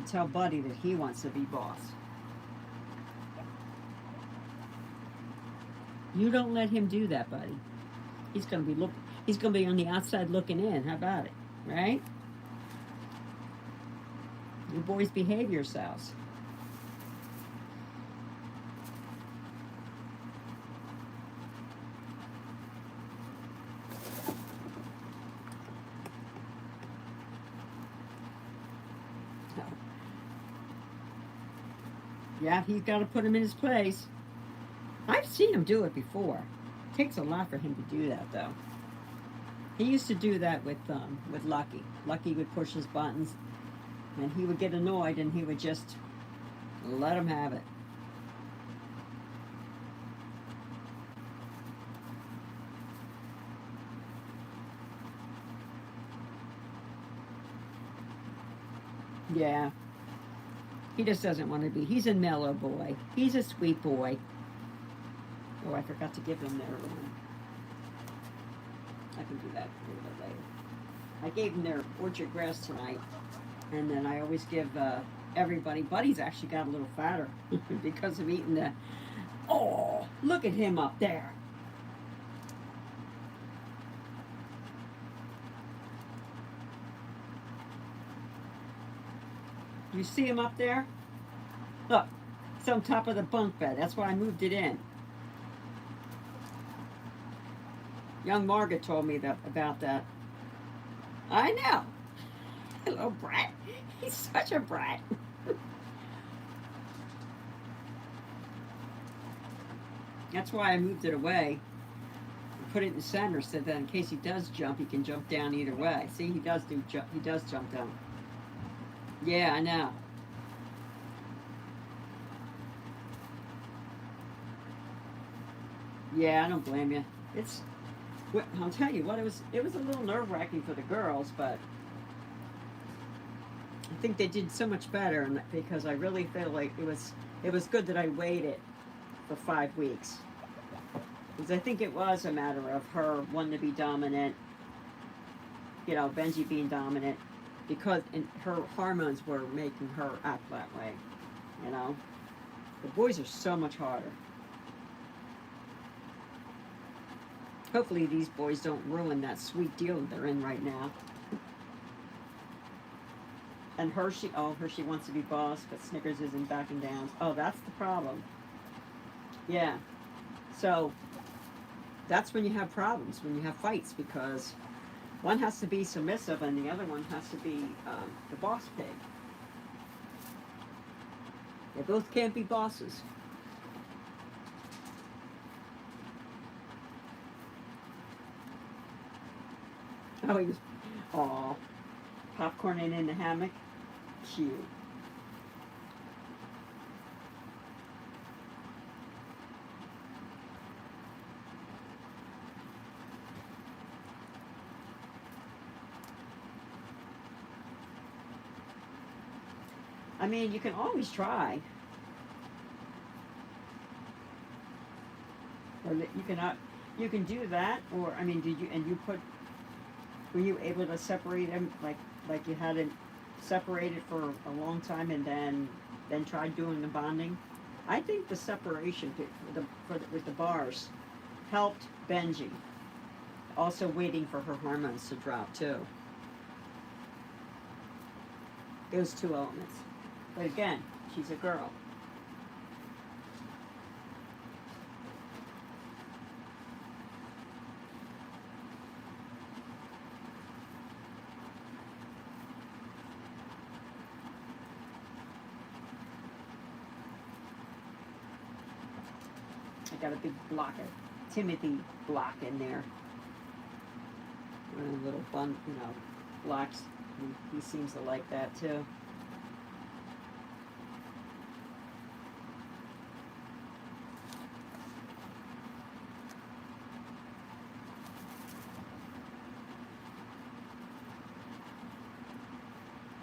tell Buddy that he wants to be boss. You don't let him do that, Buddy. He's gonna be He's gonna be on the outside looking in. How about it, right? You boys behave yourselves. Yeah, he's got to put him in his place. I've seen him do it before. It takes a lot for him to do that, though. He used to do that with Lucky. Lucky would push his buttons, and he would get annoyed, and he would just let him have it. Yeah. He just doesn't want to be. He's a mellow boy. He's a sweet boy. Oh, I forgot to give him their I can do that a little bit later. I gave them their orchard grass tonight, and then I always give everybody. Buddy's actually got a little fatter because of eating the. Oh, look at him up there. You see him up there? Look, it's on top of the bunk bed. That's why I moved it in. Young Margaret told me about that. I know. Hello, brat. He's such a brat. That's why I moved it away. Put it in the center so that in case he does jump, he can jump down either way. See, he does jump down. Yeah, I know. Yeah, I don't blame you. I'll tell you what, it was a little nerve-wracking for the girls, but I think they did so much better because I really feel like it was good that I waited for 5 weeks. Because I think it was a matter of her wanting to be dominant, Benji being dominant, because her hormones were making her act that way, The boys are so much harder. Hopefully these boys don't ruin that sweet deal they're in right now. And Hershey wants to be boss, but Snickers isn't backing down. Oh, that's the problem. Yeah. So that's when you have problems, when you have fights, because one has to be submissive and the other one has to be the boss pig. They both can't be bosses. Oh, he was, aw, popcorning in the hammock. Cute. I mean, you can always try. Or you can do that, or, I mean, were you able to separate them like you had it separated for a long time and then tried doing the bonding? I think the separation with the bars helped Benji. Also waiting for her hormones to drop too. Those two elements. But again, she's a girl. I got a big block of Timothy block in there. One of the little blocks. He seems to like that too.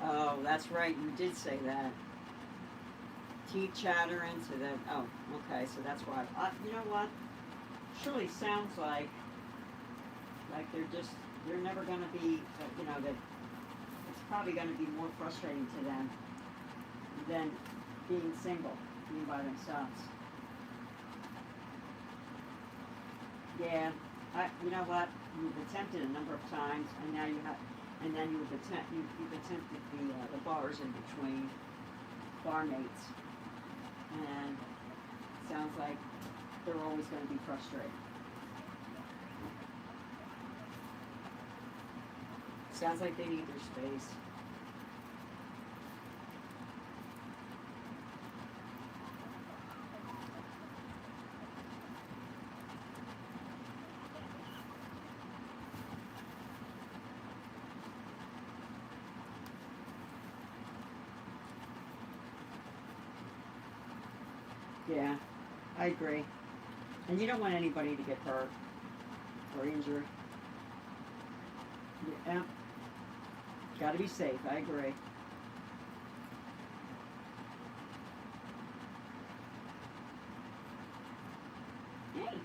Oh, that's right. You did say that. Teeth chattering, so that. Oh, okay. So that's why. You know what? Surely sounds like they're never going to be. That it's probably going to be more frustrating to them than being single, being by themselves. Yeah. You know what? You've attempted a number of times, and now you have. And then you've attempted the bars in between bar mates, and it sounds like they're always going to be frustrated. Sounds like they need their space. Yeah, I agree. And you don't want anybody to get hurt or injured. Yeah, gotta be safe. I agree. Hey.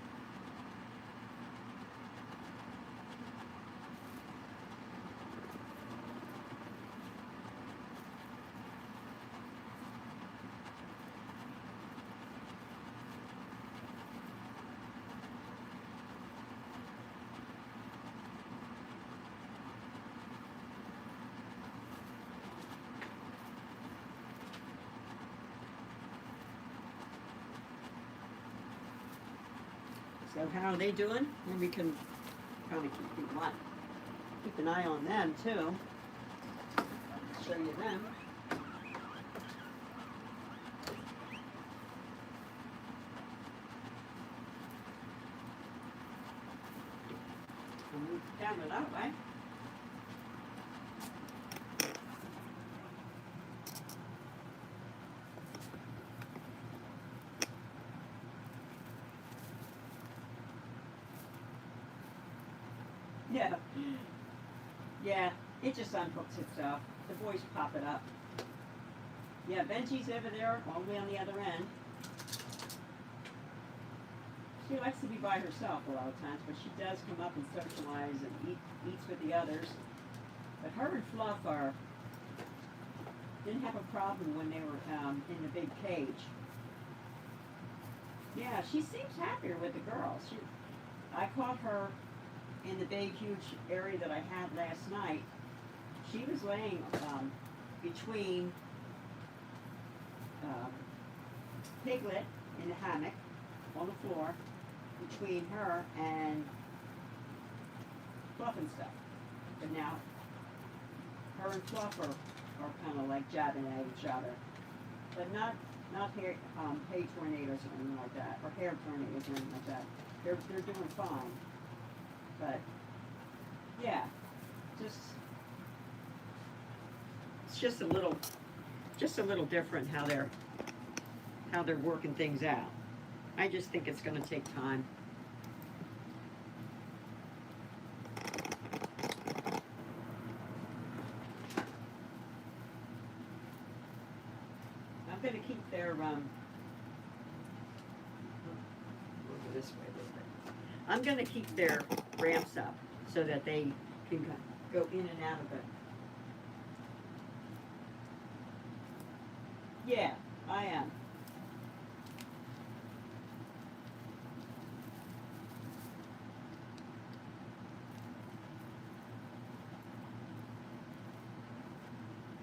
So how are they doing? And we can kind of keep an eye on them too. Show you them. I'll move the camera that way. Yeah. Yeah, it just unhooks itself. The boys pop it up. Yeah, Benji's over there, all the way on the other end. She likes to be by herself a lot of times, but she does come up and socialize and eats with the others. But her and Fluff didn't have a problem when they were in the big cage. Yeah, she seems happier with the girls. I caught her in the big, huge area that I had last night. She was laying between Piglet in the hammock on the floor, between her and Fluff and stuff. But now, her and Fluff are kind of like jabbing at each other. But not hair, hay tornadoes or anything like that, or hair tornadoes or anything like that. They're doing fine. But yeah, it's just a little different how they're working things out. I just think it's going to take time. I'm going to keep their over this way a little bit. I'm going to keep their ramps up so that they can go in and out of it. Yeah, I am.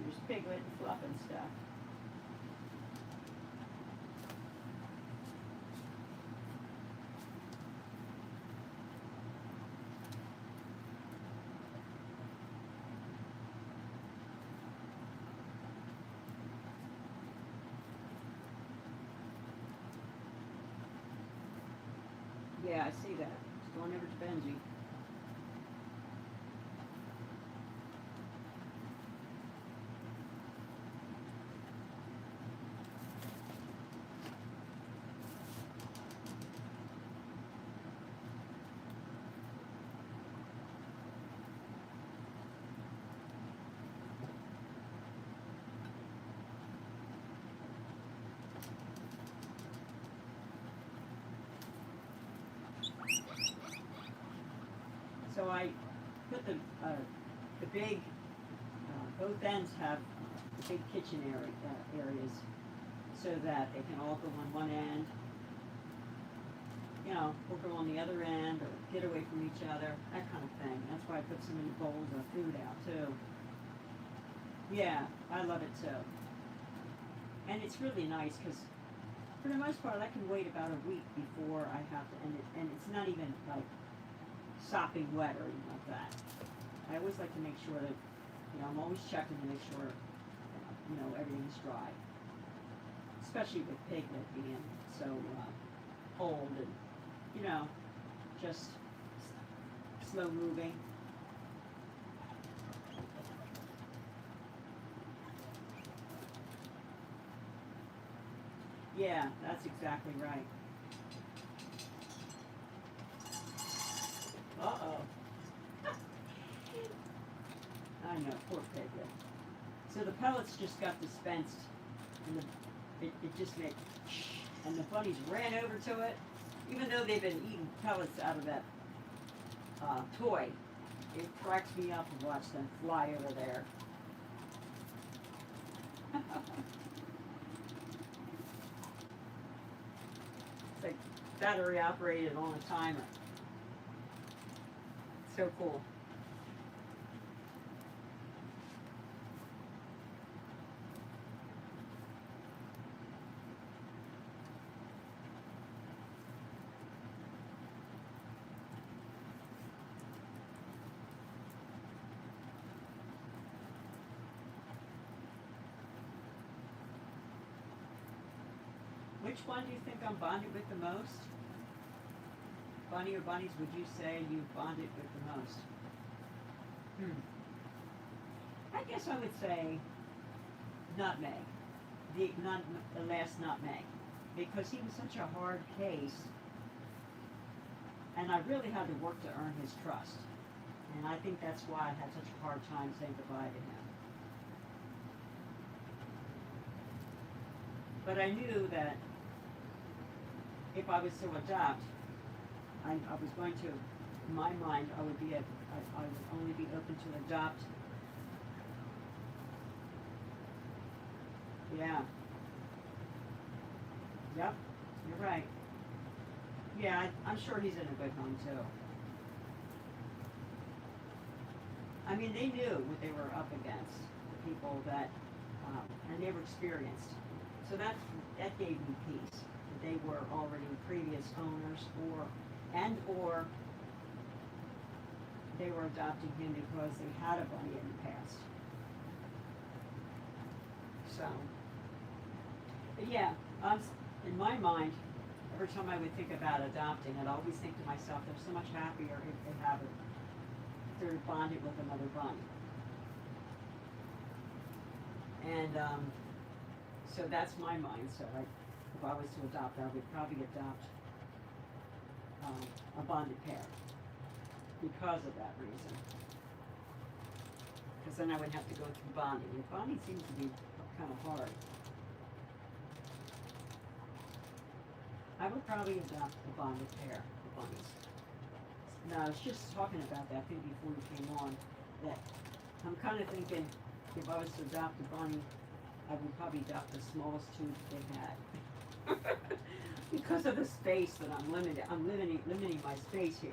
There's Piglet and Fluff and stuff. Yeah, I see that. It's going over to Benji. So I put the big, both ends have big kitchen areas so that they can all go on one end, you know, or go on the other end, or get away from each other, that kind of thing. That's why I put so many bowls of food out too. Yeah, I love it too. And it's really nice because for the most part I can wait about a week before I have to, and it's not even like sopping wet or anything like that. I always like to make sure that, you know, I'm always checking to make sure, you know, everything's dry. Especially with piglet being so old and, you know, just slow moving. Yeah, that's exactly right. Uh-oh. I know, poor piglet. So the pellets just got dispensed, and it just made shh, and the bunnies ran over to it. Even though they've been eating pellets out of that toy, it cracks me up to watch them fly over there. It's like battery operated on a timer. So cool. Which one do you think I'm bonded with the most? Bunny or bunnies, would you say you bonded with the most? I guess I would say Nutmeg, the last Nutmeg, because he was such a hard case, and I really had to work to earn his trust. And I think that's why I had such a hard time saying goodbye to him. But I knew that if I was to adopt, I was going to, in my mind, I would only be open to adopt. Yeah. Yep, you're right. Yeah, I'm sure he's in a good home too. I mean, they knew what they were up against, the people that, and they were experienced. So that gave me peace. That they were already previous owners, or they were adopting him because they had a bunny in the past. So, but yeah, in my mind, every time I would think about adopting, I'd always think to myself, they're so much happier if they have it. They're bonded with another bunny. And so that's my mindset. If I was to adopt, I would probably adopt a bonded pair because of that reason. Because then I would have to go through bonding. And bonding seems to be kind of hard. I would probably adopt a bonded pair of bunnies. Now, I was just talking about that thing before you came on, that I'm kind of thinking if I was to adopt a bunny, I would probably adopt the smallest tube they had. Because of the space that I'm limited. I'm limiting my space here.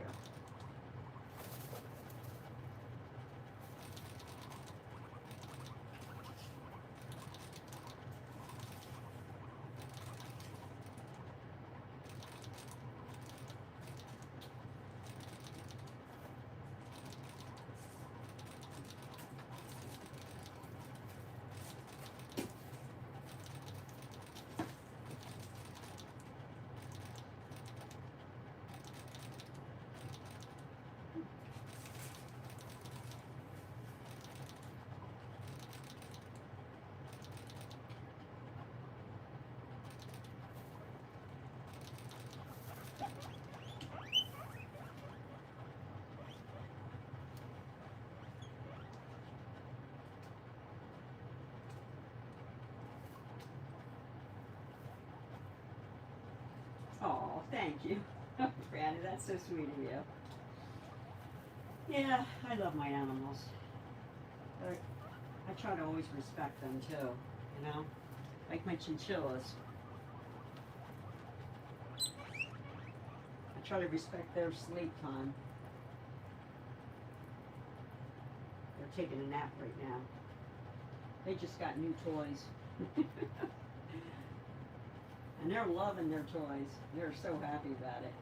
thank you. Brandy, that's so sweet of you. Yeah, I love my animals. I try to always respect them too, you know? Like my chinchillas. I try to respect their sleep time. They're taking a nap right now. They just got new toys. And they're loving their toys. They're so happy about it.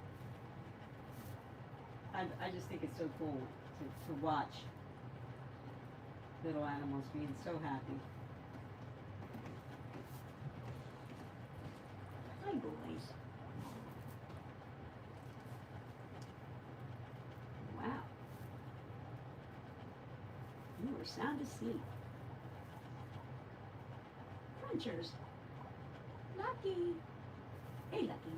I just think it's so cool to watch little animals being so happy. Hi, boys. Wow. You were sound asleep. Crunchers. Lucky. Hey, Lucky.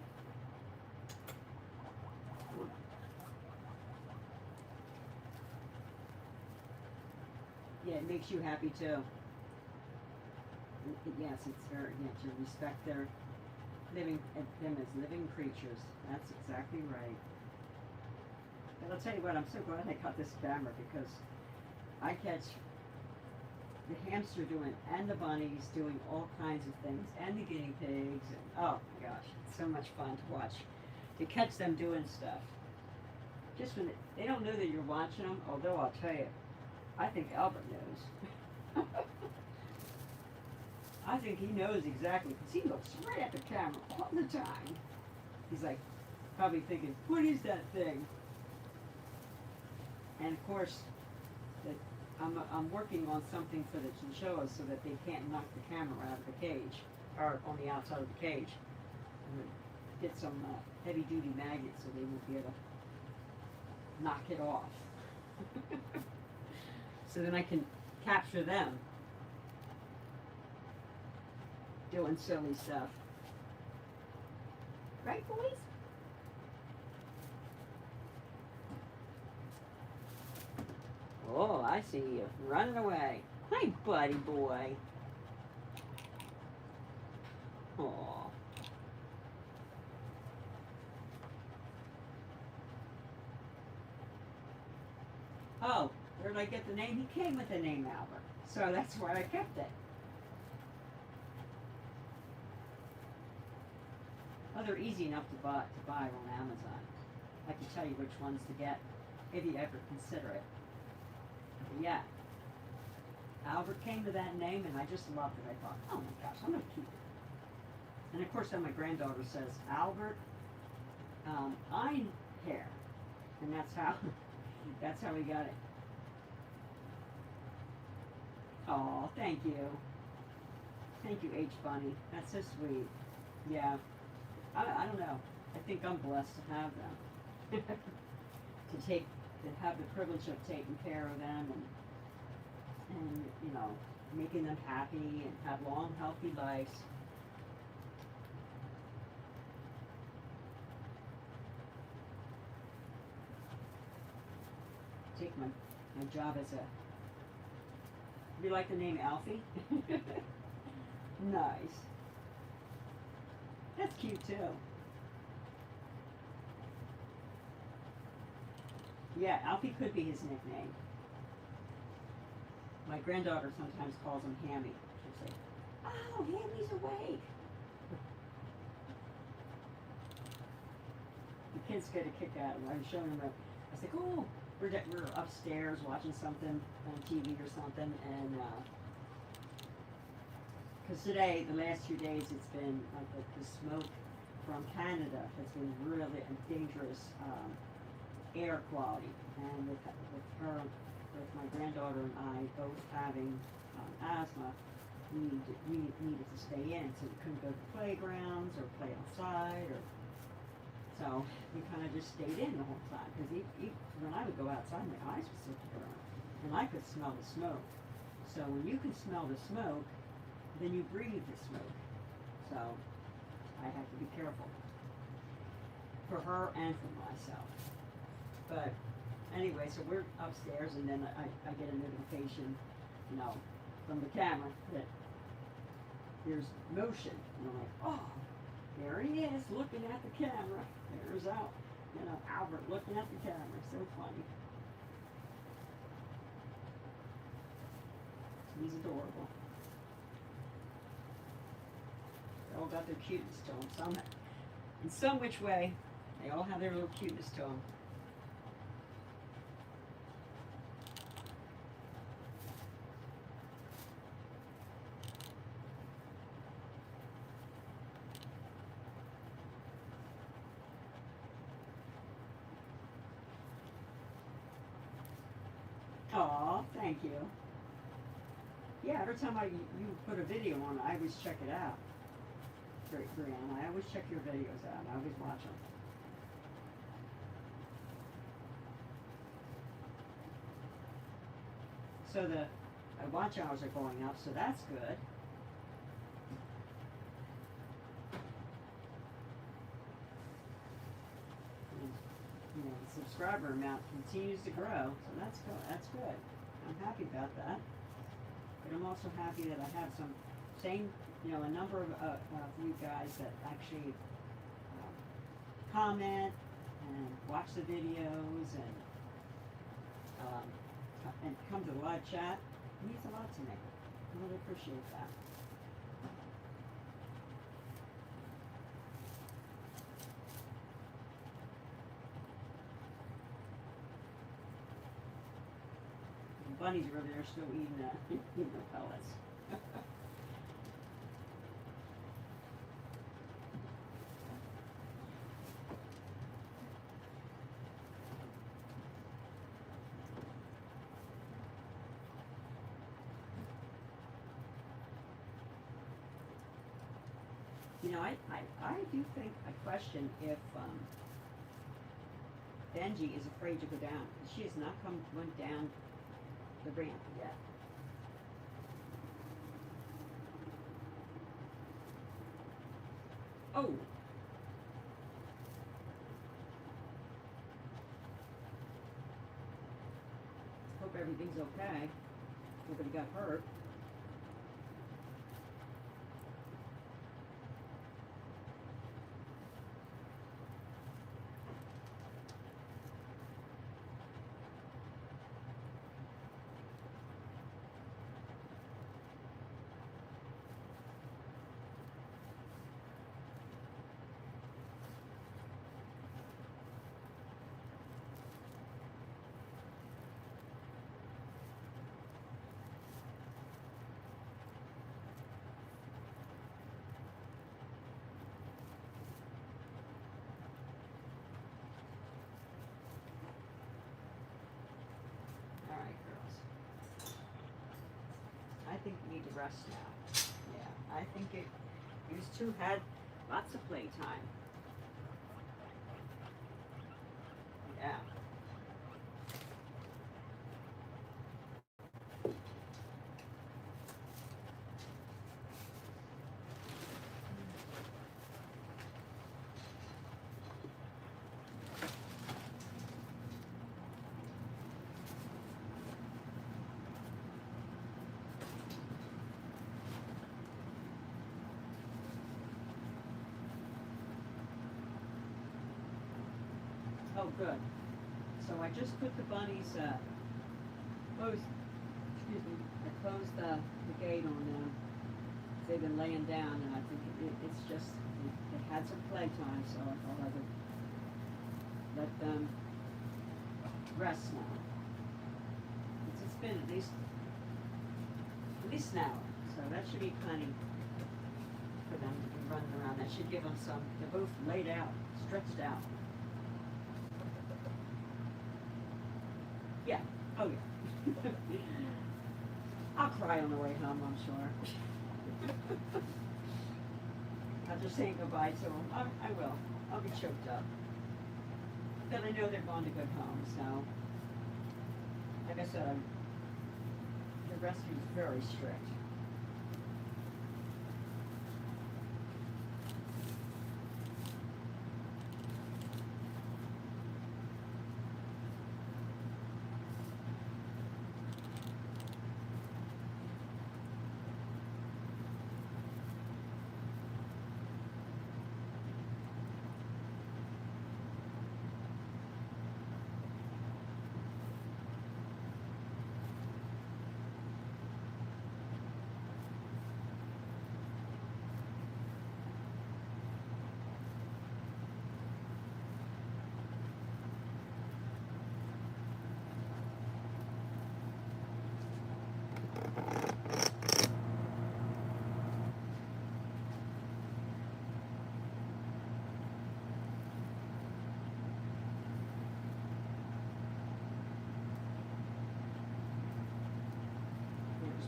Yeah, it makes you happy too. Yes, it's very, to respect their them as living creatures. That's exactly right. But I'll tell you what, I'm so glad I got this camera because I catch the hamster doing, and the bunnies doing all kinds of things, and the guinea pigs, and oh my gosh, it's so much fun to watch, to catch them doing stuff. Just when they don't know that you're watching them, although I'll tell you, I think Albert knows. I think he knows exactly, because he looks right at the camera all the time. He's like, probably thinking, what is that thing? And of course, that I'm working on something for the chinchillas so that they can't knock the camera out of the cage, or on the outside of the cage. I'm going to get some heavy-duty magnets so they won't be able to knock it off. So then I can capture them doing silly stuff. Right, boys? Oh, I see you running away. Hi, buddy boy. Aw. Oh, where did I get the name? He came with the name Albert. So that's why I kept it. Oh, they're easy enough to buy on Amazon. I can tell you which ones to get if you ever consider it. But yeah, Albert came to that name, and I just loved it. I thought, oh my gosh, I'm going to keep it. And of course, then my granddaughter says, Albert, I'm hair, and that's how we got it. Oh, thank you. Thank you, H Bunny. That's so sweet. Yeah. I don't know. I think I'm blessed to have them. to have the privilege of taking care of them and you know, making them happy and have long, healthy lives. Take my job as a, you like the name Alfie? Nice. That's cute too. Yeah, Alfie could be his nickname. My granddaughter sometimes calls him Hammy. She'll say, oh, Hammy's awake. The kids get a kick out of him. I was showing them I was like, oh, we're upstairs watching something on TV or something, and because today, the last 2 days, it's been like the smoke from Canada has been really a dangerous air quality. And with my granddaughter and I both having asthma, we needed to stay in, so we couldn't go to playgrounds or play outside, or so we kind of just stayed in the whole time. Because when I would go outside, my eyes would start to burn, and I could smell the smoke. So when you can smell the smoke, then you breathe the smoke. So I have to be careful for her and for myself. But anyway, so we're upstairs, and then I get a notification, you know, from the camera that there's motion. And I'm like, oh, there he is looking at the camera. camera's out. You know, Albert looking at the camera. So funny. He's adorable. They all got their cuteness to them. Some, in some which way, they all have their little cuteness to them. Aw, thank you. Yeah, every time you put a video on, I always check it out. Brianna, I always check your videos out. I always watch them. So the watch hours are going up, so that's good. And, you know, the subscriber amount continues to grow, so that's good. That's good. I'm happy about that. But I'm also happy that I have some you know, a number of you guys that actually comment and watch the videos and come to the live chat. It means a lot to me. I really appreciate that. The bunnies are over there still eating the pellets. You know, I do think, I question if Benji is afraid to go down. She has not went down the ramp yet. Oh! Hope everything's okay. Nobody got hurt. I think you need to rest now. Yeah, I think you two had lots of playtime. Yeah. Oh, good. So I just put the bunnies, closed the gate on them. They've been laying down, and I think it's just, it had some playtime, so I thought I would let them rest now. It's been at least an hour, so that should be plenty for them to be running around. That should give them some, they're both laid out, stretched out. Yeah. Oh, yeah. I'll cry on the way home, I'm sure. After saying goodbye to them, I will. I'll be choked up. But I know they're going to good homes, so. Like I said, the rescue is very strict.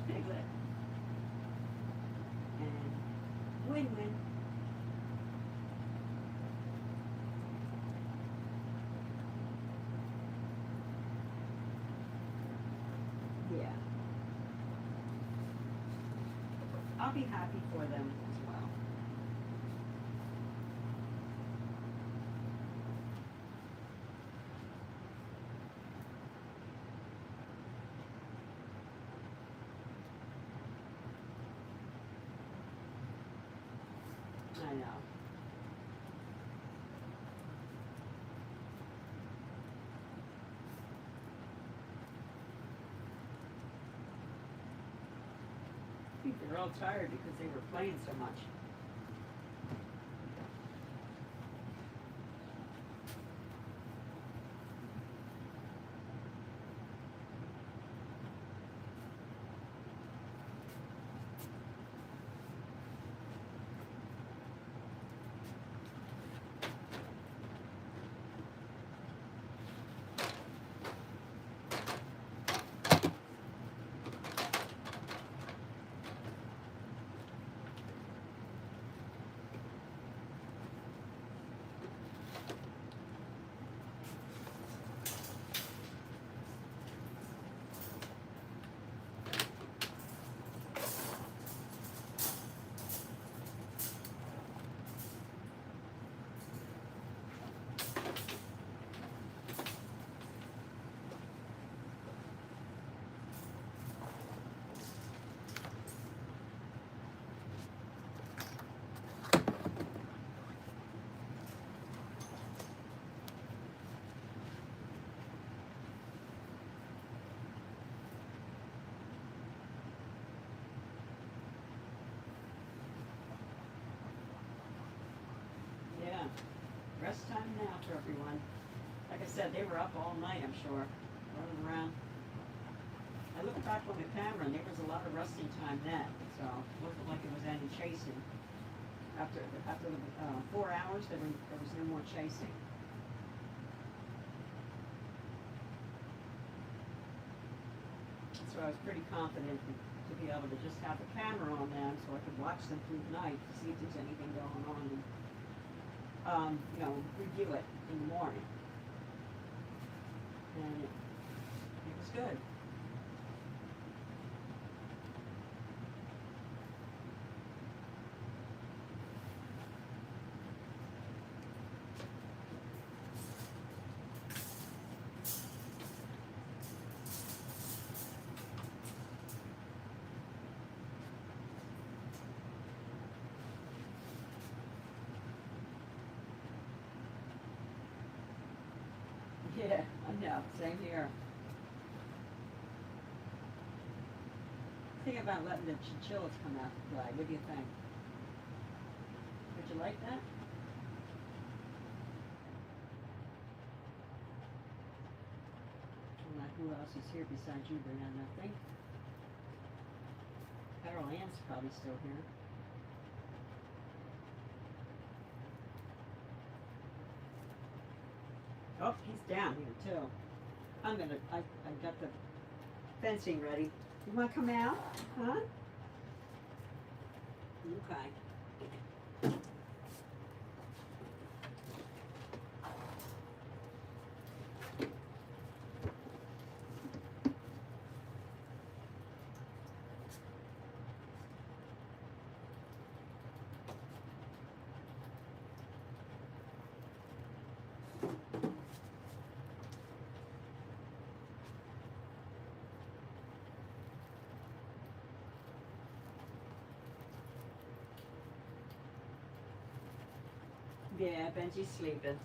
Piglet. And win-win. Yeah. I'll be happy for them as well. I know. I think they're all tired because they were playing so much. Yeah. Rest time now for everyone. Like I said, they were up all night, I'm sure, running around. I looked back on the camera and there was a lot of resting time then, so it wasn't like it was any chasing. After the 4 hours, there was no more chasing. So I was pretty confident to be able to just have the camera on them so I could watch them through the night to see if there's anything going on and, review it in the morning. And it was good. Yeah, I know. Same here. Think about letting the chinchillas come out to play. What do you think? Would you like that? Who else is here besides you, Brianna? I think Carol Ann's probably still here. Oh, he's down here too. I got the fencing ready. You want to come out? Huh? Okay. Yeah, Benji's sleeping.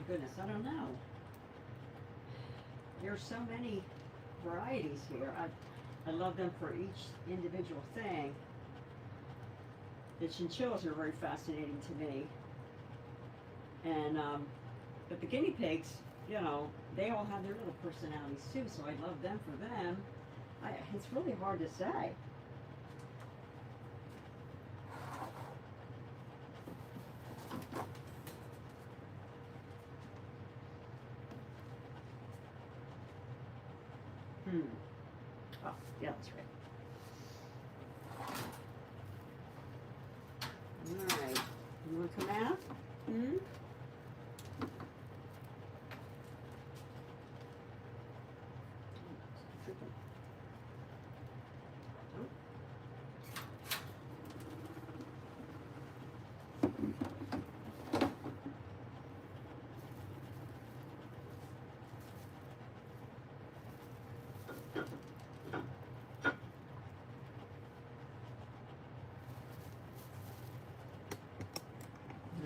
goodness, I don't know. There's so many varieties here. I love them for each individual thing. The chinchillas are very fascinating to me. And, but the guinea pigs, you know, they all have their little personalities too, so I love them for them. It's really hard to say. Oh, yeah, that's right. All right. You want to come out?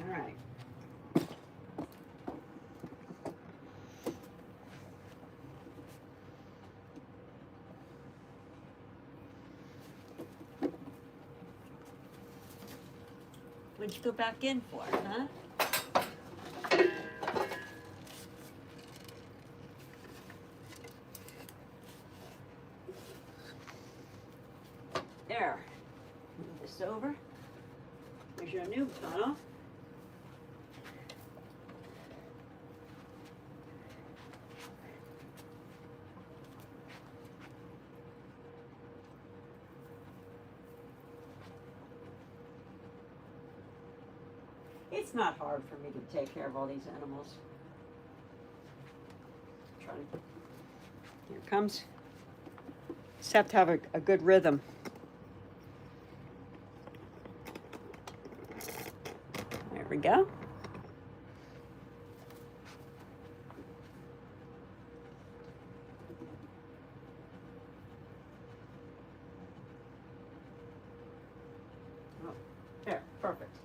All right. What'd you go back in for, huh? There. Move this over. Here's your new bottle. It's not hard for me to take care of all these animals. Try to. Here it comes. Just have to have a good rhythm. There we go. Oh, there, perfect.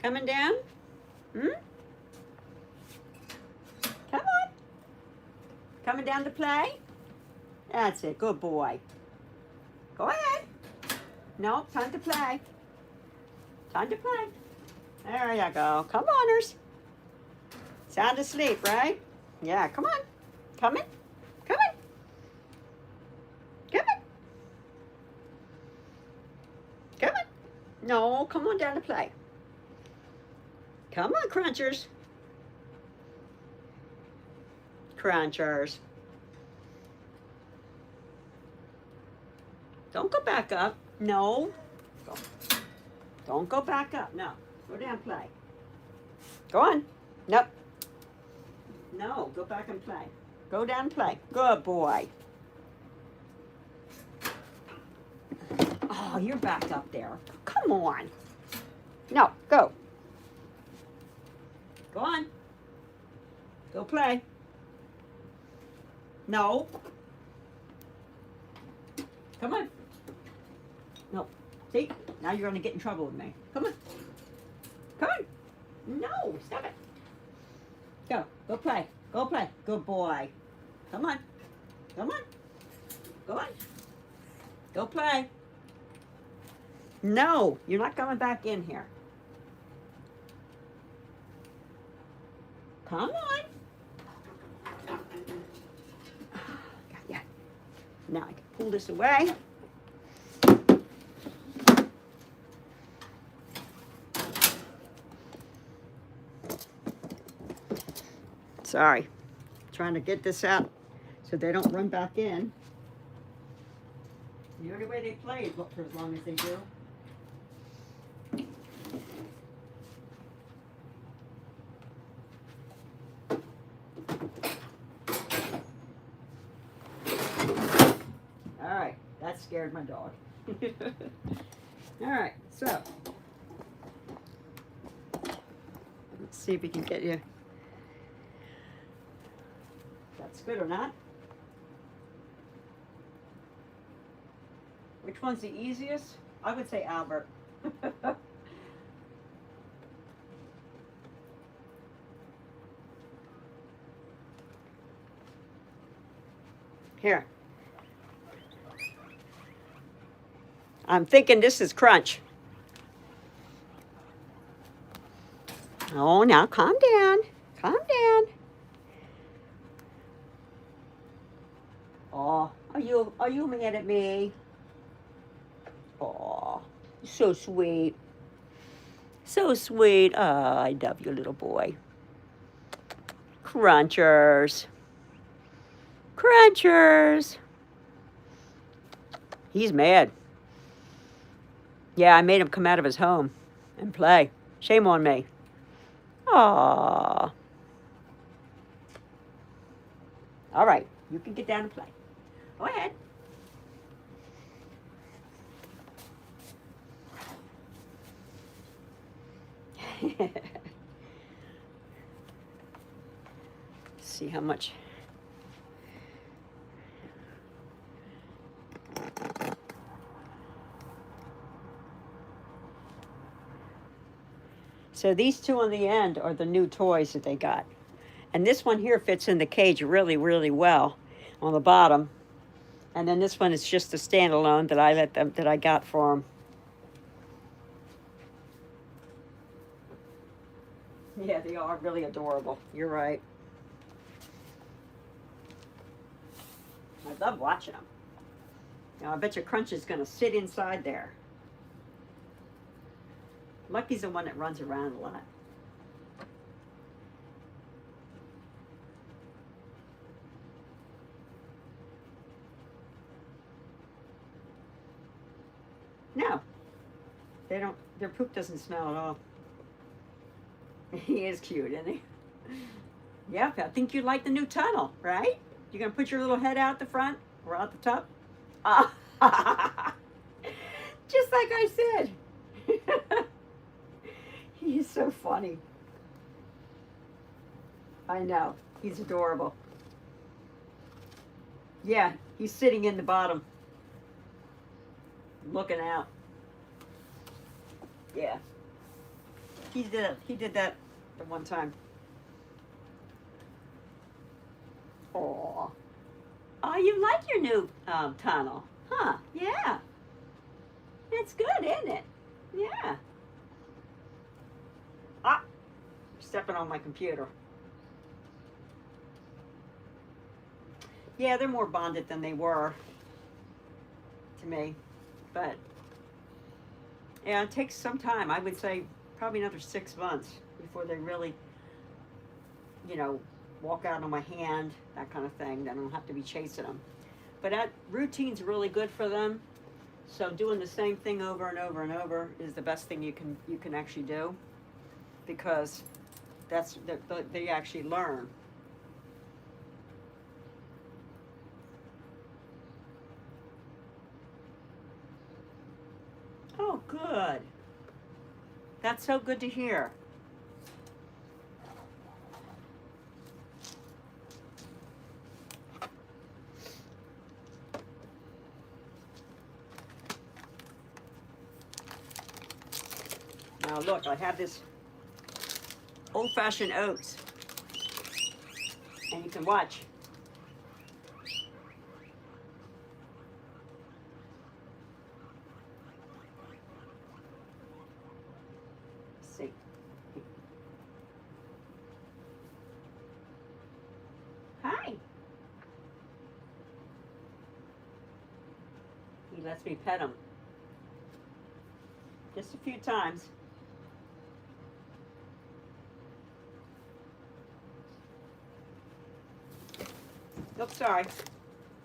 Coming down? Come on. Coming down to play? That's it. Good boy. Go ahead. No, time to play. Time to play. There you go. Come oners. Sound asleep, right? Yeah, come on. Come in. Come in. Come in. Come on. No, come on down to play. Come on, crunchers. Crunchers. Don't go back up. No. Don't go back up. No. Go down and play. Go on. Nope. No, go back and play. Go down and play. Good boy. Oh, you're back up there. Come on. No, go. Go on. Go play. No. Come on. No. See? Now you're going to get in trouble with me. Come on. Come on. No. Stop it. Go. Go play. Go play. Good boy. Come on. Come on. Go on. Go play. No. You're not coming back in here. Come on. Yeah. Now I can pull this away. Sorry. Trying to get this out so they don't run back in. The only way they play is for as long as they do. All right, that scared my dog. All right, so let's see if we can get you. That's good or not. Which one's the easiest? I would say Albert. Here. I'm thinking this is Crunch. Oh, now calm down. Calm down. Oh, are you mad at me? Oh, so sweet. So sweet. Oh, I love you, little boy. Crunchers. Crunchers. He's mad. Yeah, I made him come out of his home and play. Shame on me. Aww. All right, you can get down and play. Go ahead. See how much. So these two on the end are the new toys that they got. And this one here fits in the cage really, really well on the bottom. And then this one is just a standalone that I got for them. Yeah, they are really adorable. You're right. I love watching them. Now, I bet your Crunch is going to sit inside there. Lucky's the one that runs around a lot. No, they don't. Their poop doesn't smell at all. He is cute, isn't he? Yep, I think you like the new tunnel, right? You're gonna put your little head out the front or out the top? Just like I said. He is so funny. I know. He's adorable. Yeah, he's sitting in the bottom. Looking out. Yeah. He did that the one time. Aw. Oh, you like your new tunnel, huh? Yeah. It's good, isn't it? Yeah. Ah, stepping on my computer. Yeah, they're more bonded than they were to me. But yeah, it takes some time. I would say probably another 6 months before they really, walk out on my hand, that kind of thing. Then I don't have to be chasing them. But that routine's really good for them. So doing the same thing over and over and over is the best thing you can actually do, because they actually learn. Oh, good. That's so good to hear. Now look, I have this old-fashioned oats, and you can watch. See. Hi. He lets me pet him. Just a few times. Oops, sorry.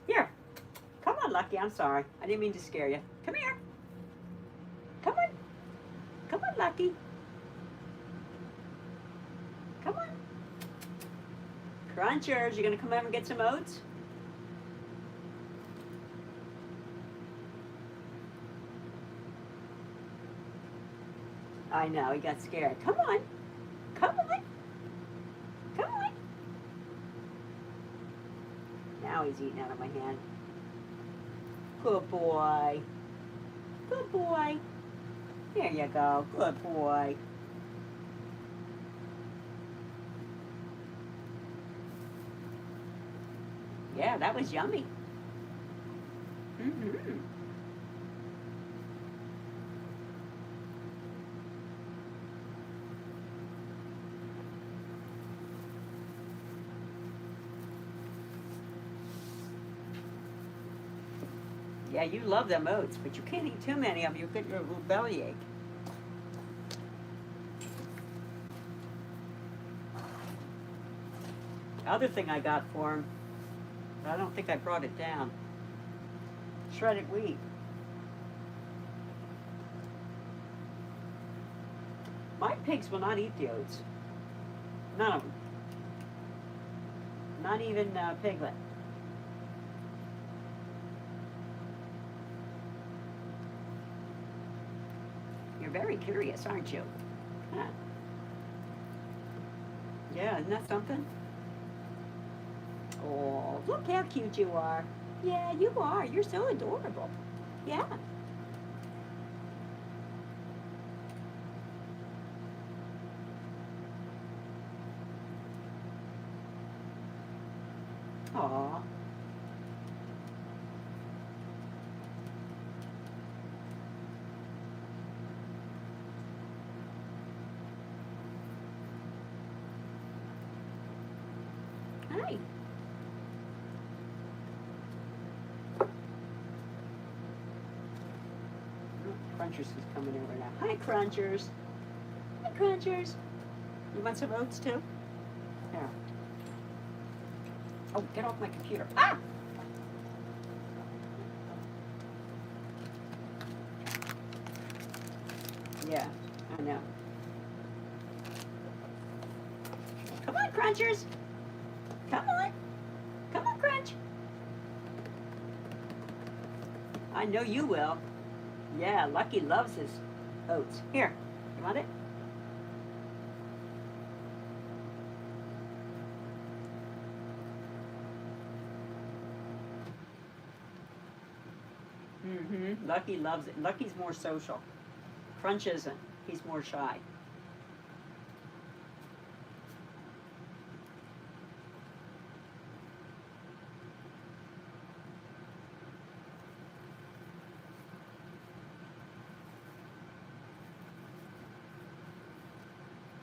Here. Come on, Lucky. I'm sorry. I didn't mean to scare you. Come here. Come on. Come on, Lucky. Come on. Crunchers, you gonna come over and get some oats? I know, he got scared. Come on. Come on. Come on. Now he's eating out of my hand. Good boy. Good boy. There you go. Good boy. Yeah, that was yummy. Mm-hmm. Yeah, you love them oats, but you can't eat too many of them. You'll get your little bellyache. The other thing I got for him, but I don't think I brought it down. Shredded wheat. My pigs will not eat the oats. None of them. Not even Piglet. You're very curious, aren't you? Huh. Yeah, isn't that something? Oh, look how cute you are. Yeah, you are. You're so adorable. Yeah. Aw. Hi. Crunchers is coming over now. Hi, Crunchers. Hi, Crunchers. You want some oats too? Here. Oh, get off my computer. Ah! Yeah, I know. Come on, Crunchers. Come on. Come on, Crunch. I know you will. Yeah, Lucky loves his oats. Here, you want it? Mm-hmm. Lucky loves it. Lucky's more social. Crunch isn't. He's more shy.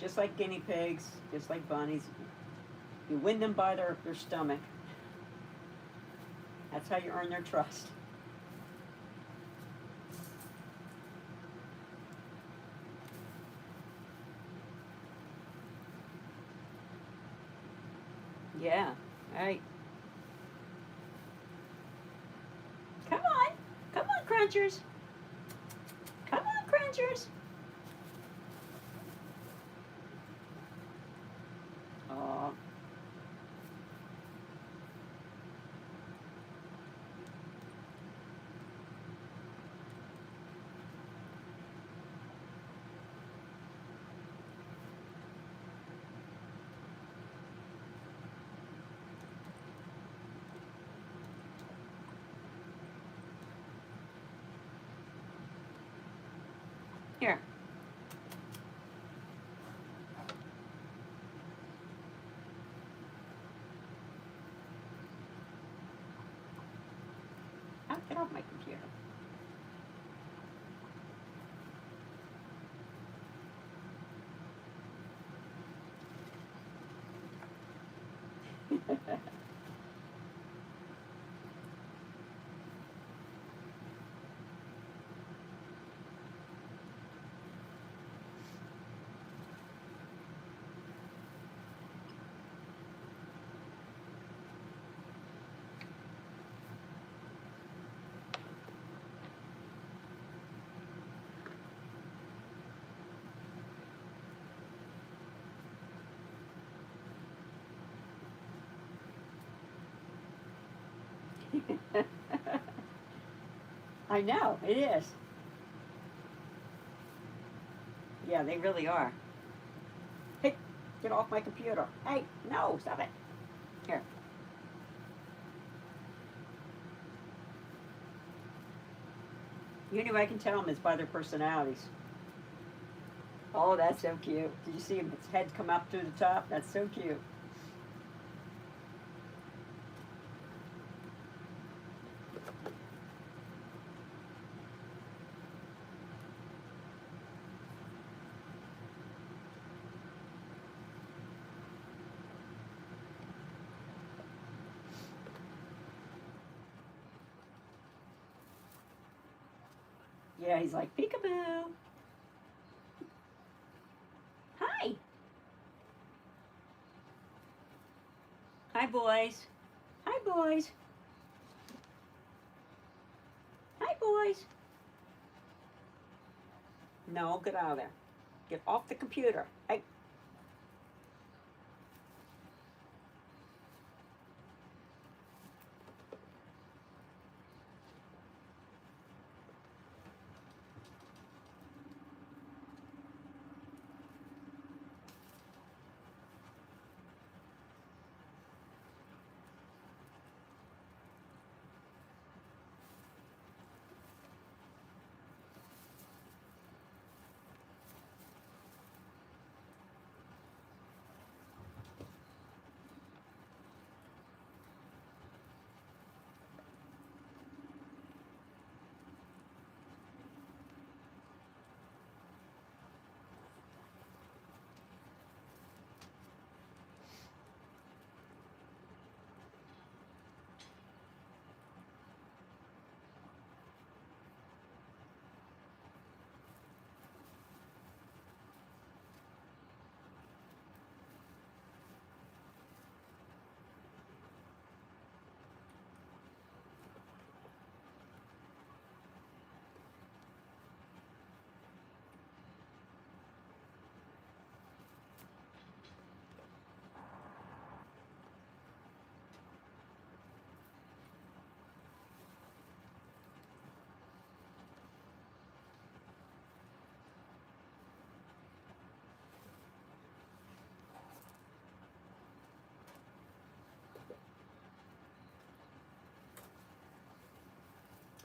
Just like guinea pigs, just like bunnies. You win them by their stomach. That's how you earn their trust. Yeah, right. Come on. Come on, Crunchers. Come on, Crunchers. Aw. Here. Oh, get off my computer. I know, it is. Yeah, they really are. Hey, get off my computer. Hey, no, stop it. Here. You know I can tell them is by their personalities. Oh, that's so cute. Did you see its head come up through the top? That's so cute. Yeah, he's like, peekaboo. Hi. Hi, boys. Hi, boys. Hi, boys. No, get out of there. Get off the computer. Hey.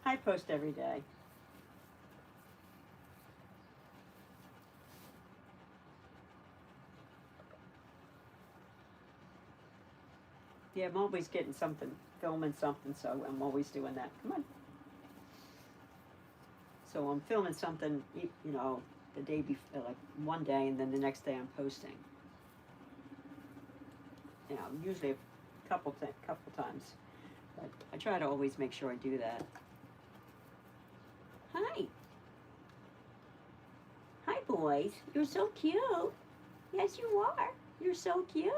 I post every day. Yeah, I'm always getting something, filming something, so I'm always doing that. Come on. So I'm filming something, you know, the day before, like one day, and then the next day I'm posting. You know, usually a couple times, but I try to always make sure I do that. Hi. Hi, boys. You're so cute. Yes, you are. You're so cute.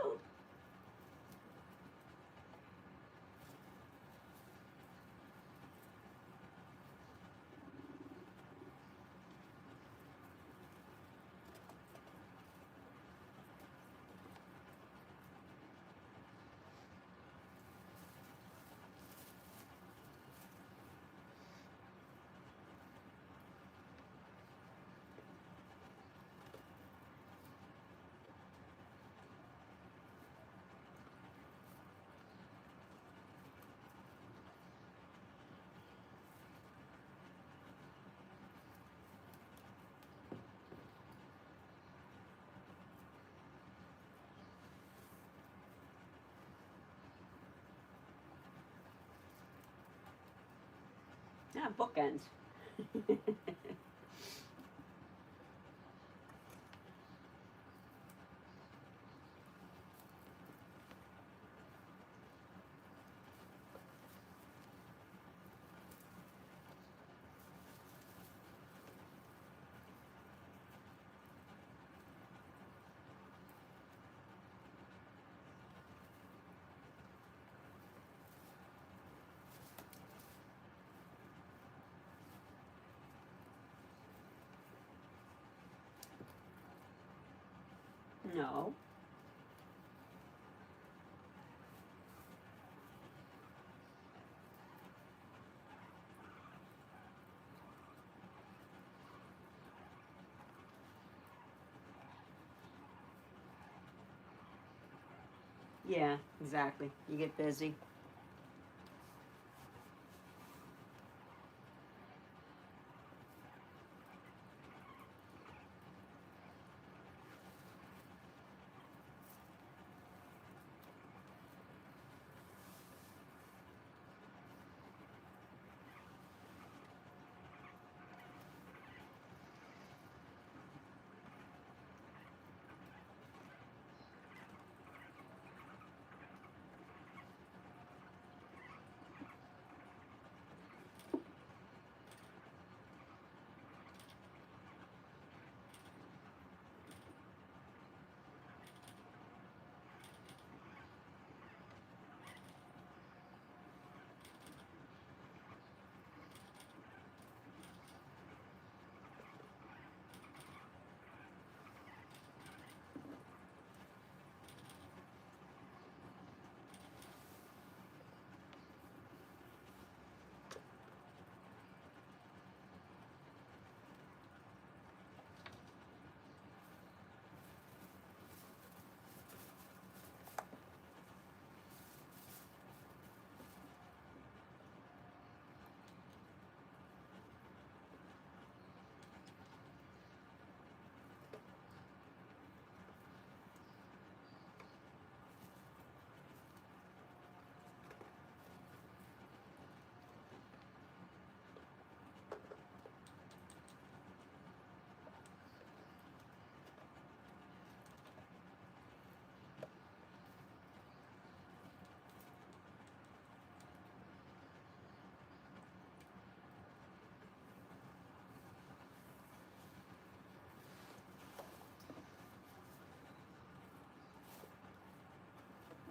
Yeah, bookends. No. Yeah, exactly. You get busy.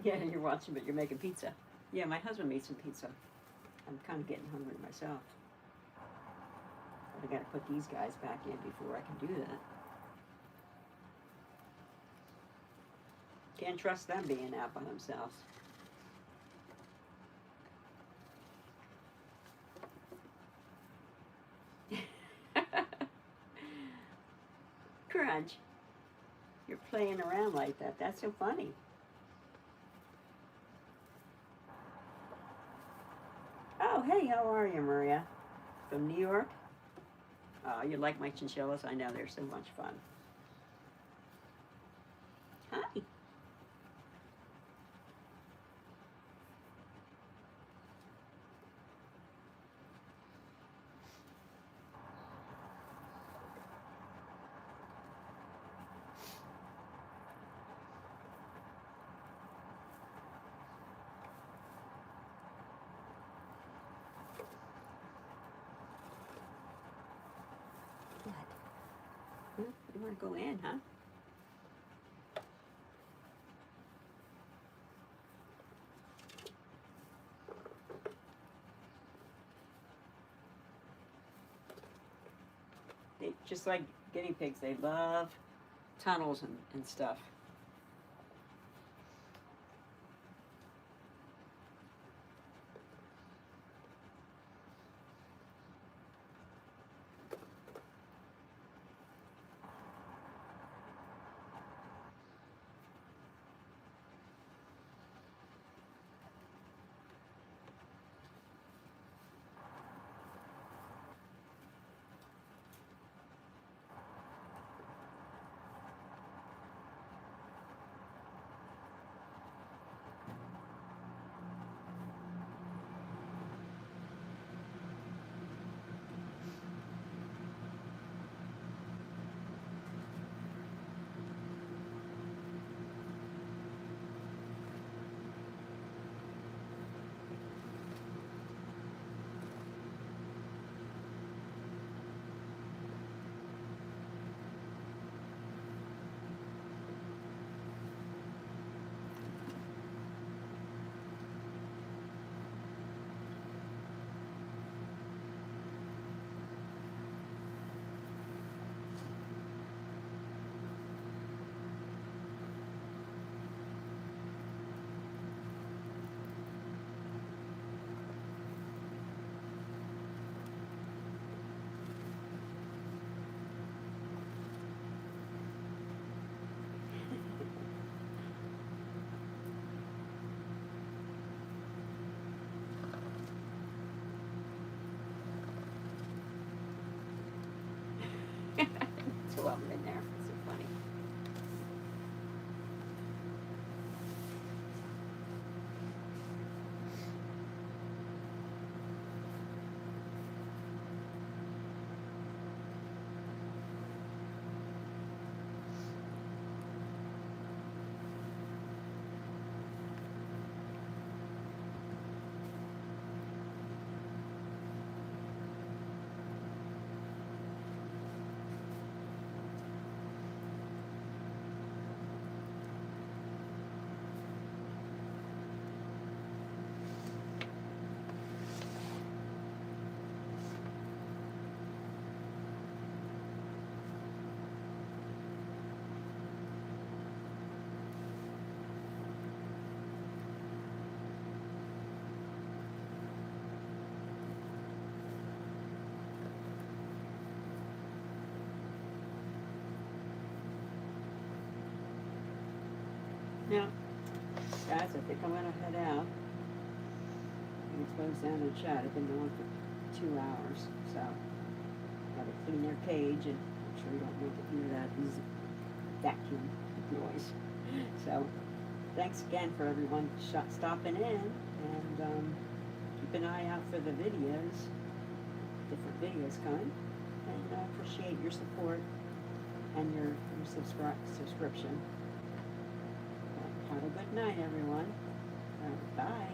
Yeah, you're watching, but you're making pizza. Yeah, my husband made some pizza. I'm kind of getting hungry myself. But I gotta put these guys back in before I can do that. Can't trust them being out by themselves. Crunch. You're playing around like that. That's so funny. Oh, hey, how are you, Maria? From New York? Oh, you like my chinchillas? I know, they're so much fun. Hi. What? You want to go in, huh? They just like guinea pigs. They love tunnels and stuff. Two of them in there. So funny. Now, guys, I think I'm going to head out. I'm close down the chat. I've been going for 2 hours, so got to clean their cage and make sure we don't make it hear that vacuum noise. So, thanks again for everyone stopping in, and keep an eye out for the videos, different videos coming, and appreciate your support and your subscription. Have a good night, everyone. Bye.